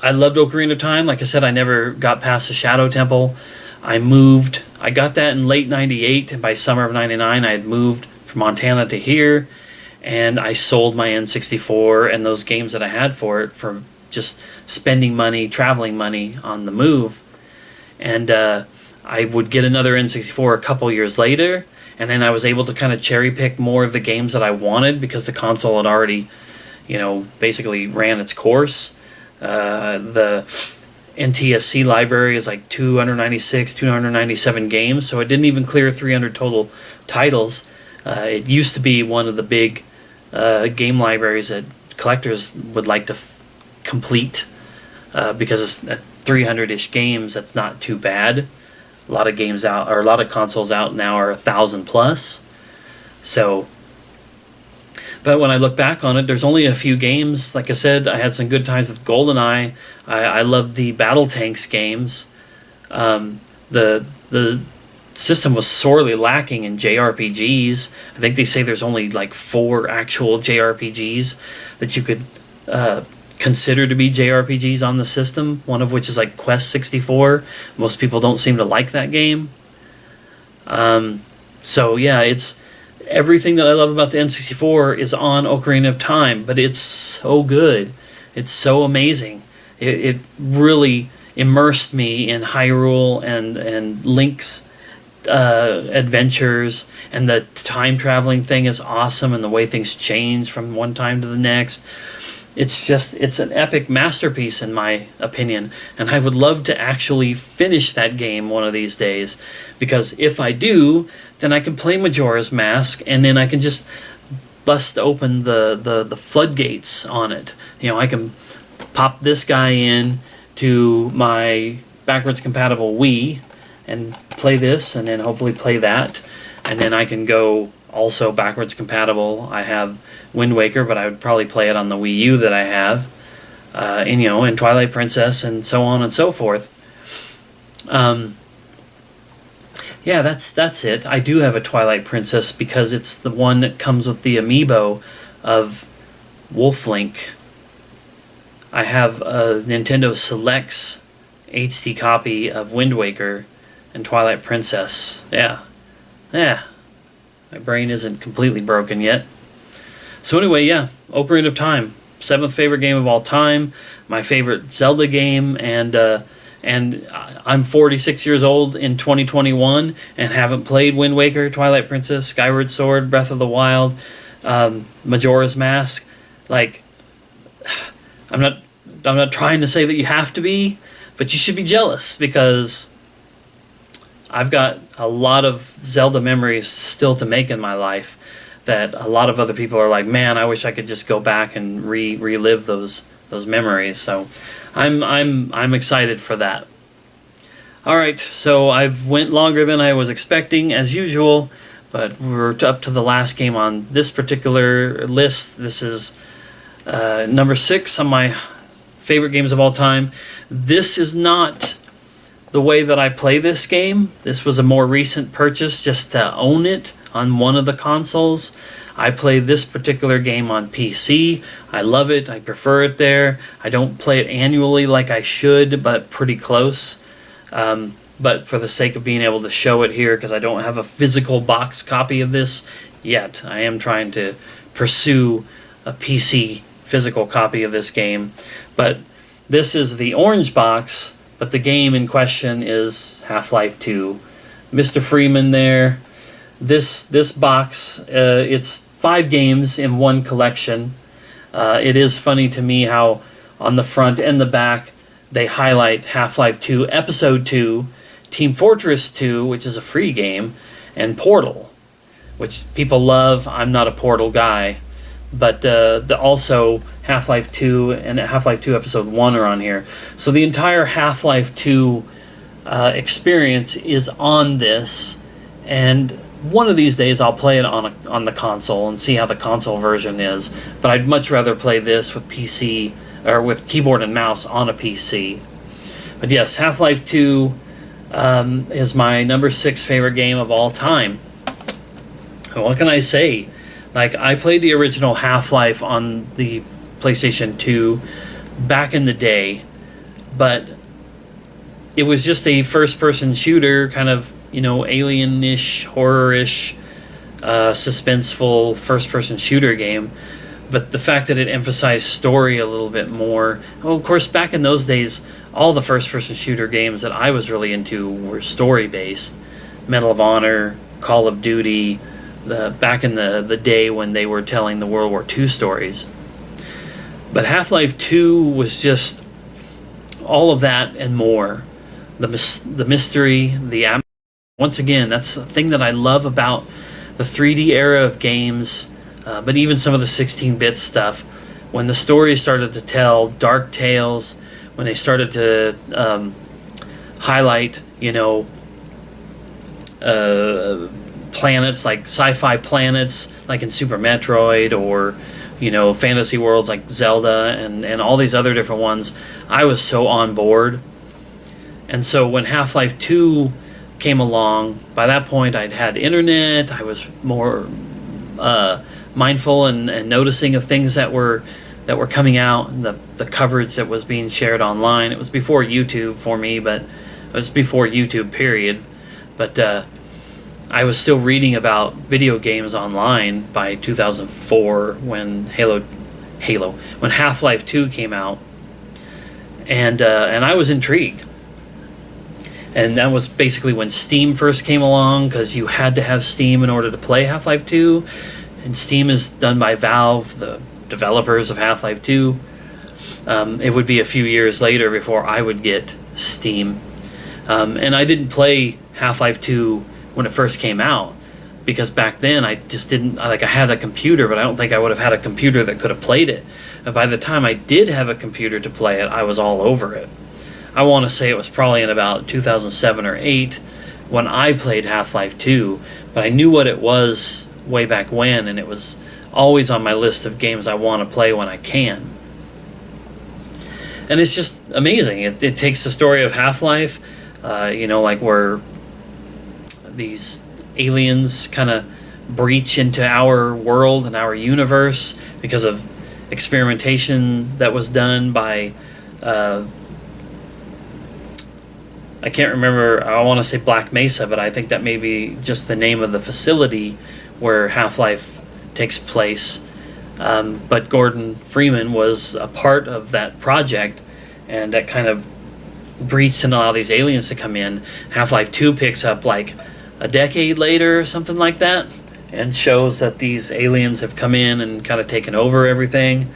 I loved Ocarina of Time. Like I said, I never got past the Shadow Temple. I moved. I got that in late 98, and by summer of 99, I had moved from Montana to here, and I sold my N64 and those games that I had for it for just spending money, traveling money on the move. And I would get another N64 a couple years later, and then I was able to kind of cherry pick more of the games that I wanted because the console had already, basically ran its course. The NTSC library is like 296, 297 games, so it didn't even clear 300 total titles. It used to be one of the big game libraries that collectors would like to complete because it's 300-ish games. That's not too bad. A lot of games out, or a lot of consoles out now are 1,000 plus. So, but when I look back on it, there's only a few games. Like I said, I had some good times with GoldenEye. I loved the Battle Tanks games. The system was sorely lacking in JRPGs. I think they say there's only like 4 actual JRPGs that you could consider to be JRPGs on the system, one of which is like Quest 64. Most people don't seem to like that game. So yeah, it's everything that I love about the N64 is on Ocarina of Time, but it's so good. It's so amazing. It really immersed me in Hyrule and Link's adventures, and the time traveling thing is awesome, and the way things change from one time to the next. It's an epic masterpiece in my opinion, and I would love to actually finish that game one of these days, because if I do, then I can play Majora's Mask, and then I can just bust open the floodgates on it. I can pop this guy in to my backwards compatible Wii and play this, and then hopefully play that, and then I can go also backwards compatible. I have Wind Waker, but I would probably play it on the Wii U that I have, and Twilight Princess, and so on and so forth. Yeah, that's it. I do have a Twilight Princess because it's the one that comes with the amiibo of Wolf Link. I have a Nintendo Selects HD copy of Wind Waker and Twilight Princess. Yeah. My brain isn't completely broken yet. So anyway, yeah, Ocarina of Time, 7th favorite game of all time, my favorite Zelda game, and I'm 46 years old in 2021 and haven't played Wind Waker, Twilight Princess, Skyward Sword, Breath of the Wild, Majora's Mask. Like, I'm not trying to say that you have to be, but you should be jealous, because I've got a lot of Zelda memories still to make in my life that a lot of other people are like, man, I wish I could just go back and relive those memories. So I'm excited for that. All right, so I've went longer than I was expecting as usual, but we're up to the last game on this particular list. This is number 6 on my favorite games of all time. This is not the way that I play this game. This was a more recent purchase just to own it on one of the consoles. I play this particular game on PC. I love it. I prefer it there. I don't play it annually like I should, but pretty close. But for the sake of being able to show it here, because I don't have a physical box copy of this yet, I am trying to pursue a PC physical copy of this game. But this is the orange box, but the game in question is Half-Life 2. Mr. Freeman there. This box, it's 5 games in one collection. It is funny to me how on the front and the back they highlight Half-Life 2 Episode 2, Team Fortress 2, which is a free game, and Portal, which people love. I'm not a Portal guy, but also Half-Life 2 and Half-Life 2 Episode 1 are on here. So the entire Half-Life 2 experience is on this, and one of these days I'll play it on the console and see how the console version is. But I'd much rather play this with PC or with keyboard and mouse on a PC. But yes, Half-Life 2 is my number 6 favorite game of all time. What can I say? Like, I played the original Half-Life on the PlayStation 2 back in the day, but it was just a first-person shooter, kind of, alien-ish, horror-ish, suspenseful first-person shooter game. But the fact that it emphasized story a little bit more... Well, of course, back in those days, all the first-person shooter games that I was really into were story-based. Medal of Honor, Call of Duty, back in the day when they were telling the World War II stories. But Half-Life 2 was just all of that and more. The mystery, the atmosphere. Once again, that's the thing that I love about the 3D era of games, but even some of the 16-bit stuff. When the stories started to tell dark tales, when they started to highlight, planets, like sci-fi planets, like in Super Metroid, or fantasy worlds like Zelda and all these other different ones, I was so on board. And so when Half-Life 2 came along, by that point I'd had internet, I was more mindful and noticing of things that were coming out, and the coverage that was being shared online. It was before YouTube for me, but it was before YouTube, period. But I was still reading about video games online by 2004 when when Half-Life 2 came out, and I was intrigued. And that was basically when Steam first came along, because you had to have Steam in order to play Half-Life 2, and Steam is done by Valve, the developers of Half-Life 2. It would be a few years later before I would get Steam, and I didn't play Half-Life 2 when it first came out, because back then I just didn't, I had a computer, but I don't think I would have had a computer that could have played it. And by the time I did have a computer to play it, I was all over it. I want to say it was probably in about 2007 or 8 when I played Half-Life 2, but I knew what it was way back when, and it was always on my list of games I want to play when I can. And it's just amazing. It takes the story of Half-Life, where these aliens kind of breach into our world and our universe because of experimentation that was done by I can't remember, I want to say Black Mesa, but I think that may be just the name of the facility where Half-Life takes place. But Gordon Freeman was a part of that project, and that kind of breached and allowed these aliens to come in. Half-Life 2 picks up like a decade later or something like that, and shows that these aliens have come in and kind of taken over everything,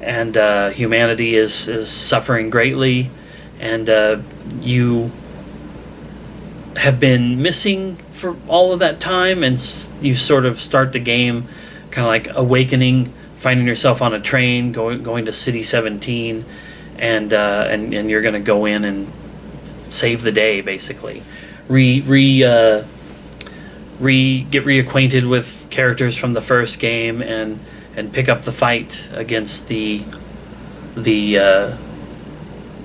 and humanity is suffering greatly, and you have been missing for all of that time, and you sort of start the game kind of like awakening, finding yourself on a train going to City 17, and you're going to go in and save the day, basically. Get reacquainted with characters from the first game, and pick up the fight against the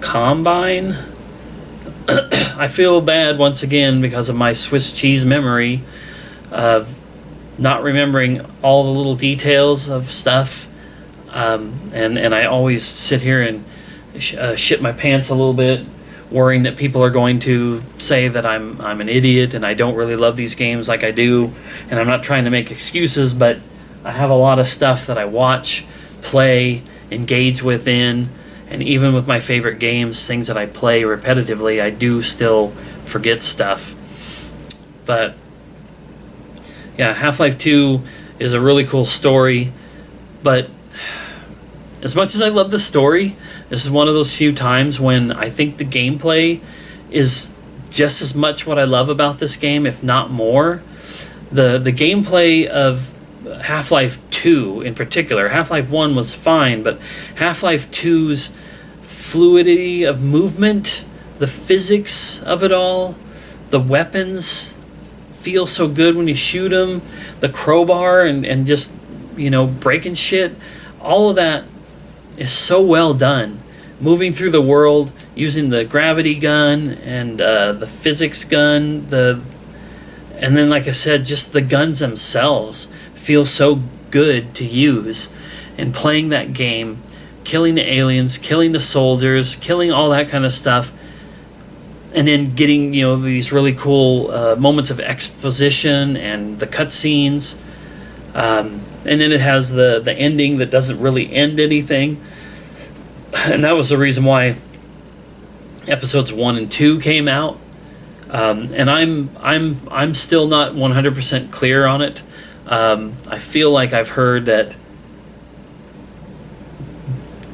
Combine. I feel bad once again because of my Swiss cheese memory of not remembering all the little details of stuff, and I always sit here and shit my pants a little bit, worrying that people are going to say that I'm an idiot and I don't really love these games like I do. And I'm not trying to make excuses, but I have a lot of stuff that I watch, play, engage within. And even with my favorite games, things that I play repetitively, I do still forget stuff. But yeah, Half-Life 2 is a really cool story. But as much as I love the story, this is one of those few times when I think the gameplay is just as much what I love about this game, if not more. The gameplay of Half-Life 2 in particular, Half-Life 1 was fine, but Half-Life 2's fluidity of movement, the physics of it all, the weapons feel so good when you shoot them, the crowbar and just, breaking shit. All of that is so well done. Moving through the world using the gravity gun and the physics gun, and then, like I said, just the guns themselves feel so good to use. And playing that game, killing the aliens, killing the soldiers, killing all that kind of stuff, and then getting these really cool moments of exposition and the cutscenes, and then it has the ending that doesn't really end anything, and that was the reason why episodes 1 and 2 came out. And I'm still not 100% clear on it. I feel like I've heard that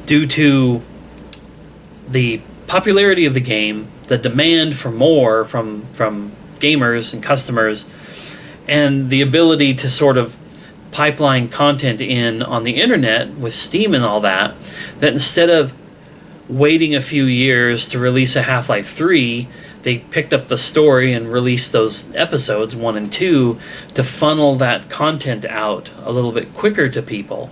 due to the popularity of the game, the demand for more from gamers and customers, and the ability to sort of pipeline content in on the internet with Steam and all that, that instead of waiting a few years to release a Half-Life 3, they picked up the story and released those episodes 1 and 2 to funnel that content out a little bit quicker to people.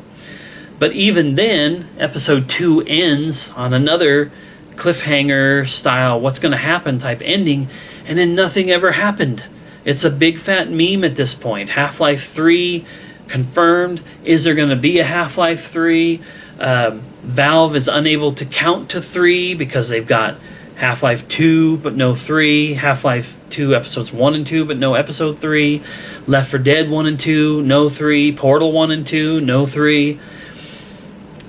But even then, episode 2 ends on another cliffhanger style, what's going to happen type ending, and then nothing ever happened. It's a big fat meme at this point. Half-Life 3 confirmed. Is there going to be a Half-Life 3? Valve is unable to count to 3 because they've got Half-Life 2 but no 3, Half-Life 2 episodes 1 and 2 but no episode 3, Left 4 Dead 1 and 2, no 3, Portal 1 and 2, no 3.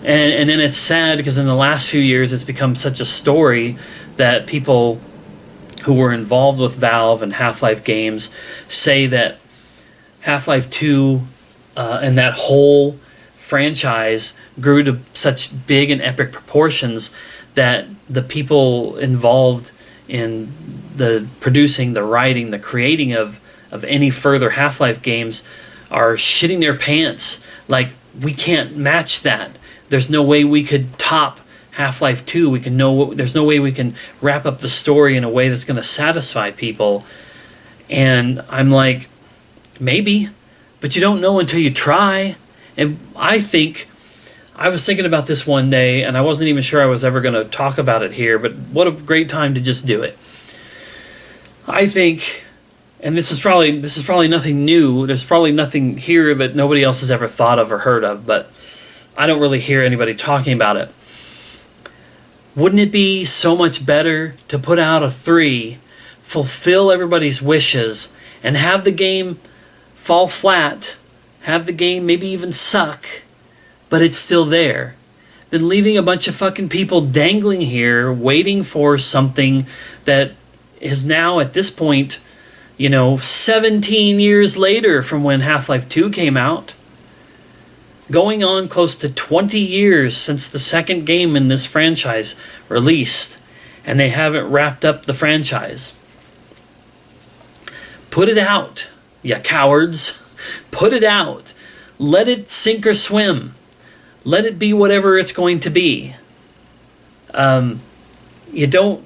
And then it's sad because in the last few years it's become such a story that people who were involved with Valve and Half-Life games say that Half-Life 2 and that whole franchise grew to such big and epic proportions that the people involved in the producing, the writing, the creating of any further Half-Life games are shitting their pants. Like, we can't match that. There's no way we could top Half-Life 2. There's no way we can wrap up the story in a way that's going to satisfy people. And I'm like, maybe, but you don't know until you try. And I was thinking about this one day, and I wasn't even sure I was ever going to talk about it here, but what a great time to just do it. I think, and this is probably nothing new, there's probably nothing here that nobody else has ever thought of or heard of, but I don't really hear anybody talking about it. Wouldn't it be so much better to put out a 3, fulfill everybody's wishes, and have the game fall flat, have the game maybe even suck, but it's still there, than leaving a bunch of fucking people dangling here waiting for something that is now at this point, 17 years later from when Half-Life 2 came out. Going on close to 20 years since the second game in this franchise released, and they haven't wrapped up the franchise. Put it out, you cowards. Put it out. Let it sink or swim. Let it be whatever it's going to be. You don't.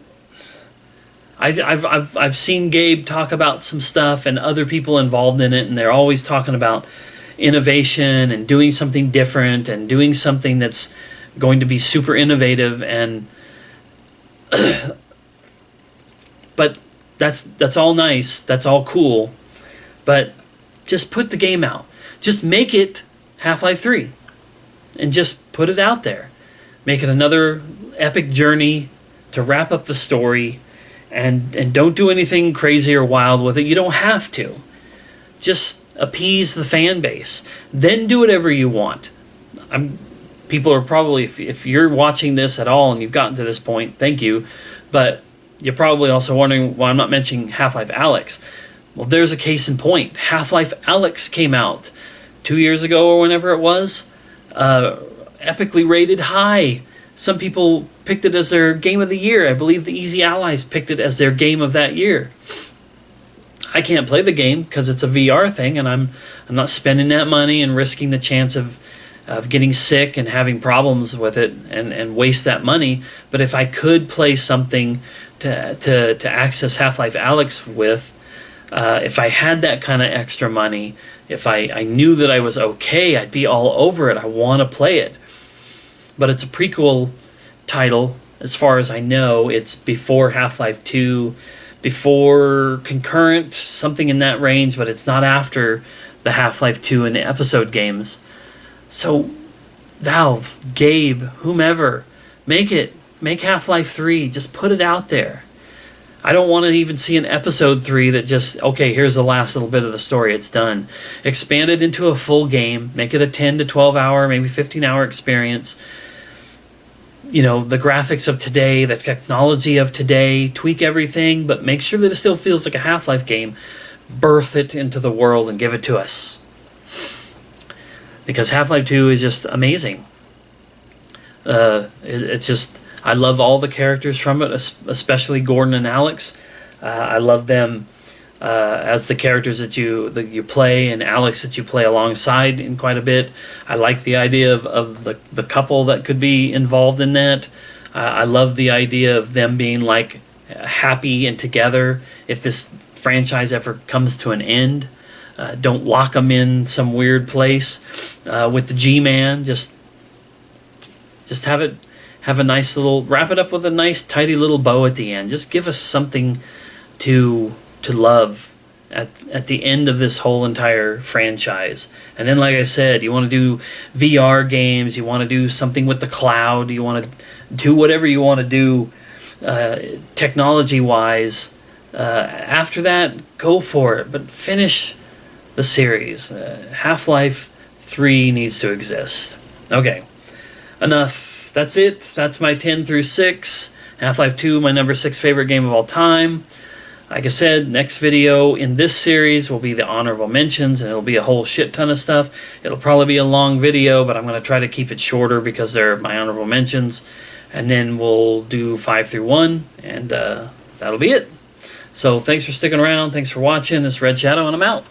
I've seen Gabe talk about some stuff and other people involved in it, and they're always talking about innovation and doing something different and doing something that's going to be super innovative, and but that's all nice, that's all cool, but just put the game out. Just make it Half-Life 3 and just put it out there. Make it another epic journey to wrap up the story, and don't do anything crazy or wild with it. You don't have to. Just appease the fan base. Then do whatever you want. People are probably, if you're watching this at all and you've gotten to this point, thank you. But you're probably also wondering why I'm not mentioning Half-Life Alyx. Well, there's a case in point. Half-Life Alyx came out 2 years ago or whenever it was. Epically rated high. Some people picked it as their game of the year. I believe the Easy Allies picked it as their game of that year. I can't play the game because it's a VR thing, and I'm not spending that money and risking the chance of of getting sick and having problems with it and waste that money. But if I could play something to access Half-Life Alyx with, if I had that kind of extra money, if I knew that I was okay, I'd be all over it. I want to play it. But it's a prequel title, as far as I know. It's before Half-Life 2, before Concurrent, something in that range, but it's not after the Half-Life 2 and the episode games. So, Valve, Gabe, whomever, make it. Make Half-Life 3. Just put it out there. I don't want to even see an episode 3 that just, okay, here's the last little bit of the story, it's done. Expand it into a full game. Make it a 10 to 12 hour, maybe 15 hour experience. You know, the graphics of today, the technology of today, tweak everything, but make sure that it still feels like a Half-Life game. Birth it into the world and give it to us. Because Half-Life 2 is just amazing. It's just, I love all the characters from it, especially Gordon and Alyx. I love them as the characters that you play, and Alyx that you play alongside in quite a bit. I like the idea of the couple that could be involved in that. I love the idea of them being like happy and together if this franchise ever comes to an end. Don't lock them in some weird place with the G-Man. Just have a nice little, wrap it up with a nice tidy little bow at the end. Just give us something to love at the end of this whole entire franchise. And then, like I said, you want to do VR games, you want to do something with the cloud, you want to do whatever you want to do technology-wise. After that, go for it, but finish the series. Half-Life 3 needs to exist. Okay, enough. That's it. That's my 10 through 6. Half-Life 2, my number 6 favorite game of all time. Like I said, next video in this series will be the honorable mentions, and it'll be a whole shit ton of stuff. It'll probably be a long video, but I'm going to try to keep it shorter because they're my honorable mentions. And then we'll do 5 through 1, and that'll be it. So thanks for sticking around. Thanks for watching. It's Red Shadow, and I'm out.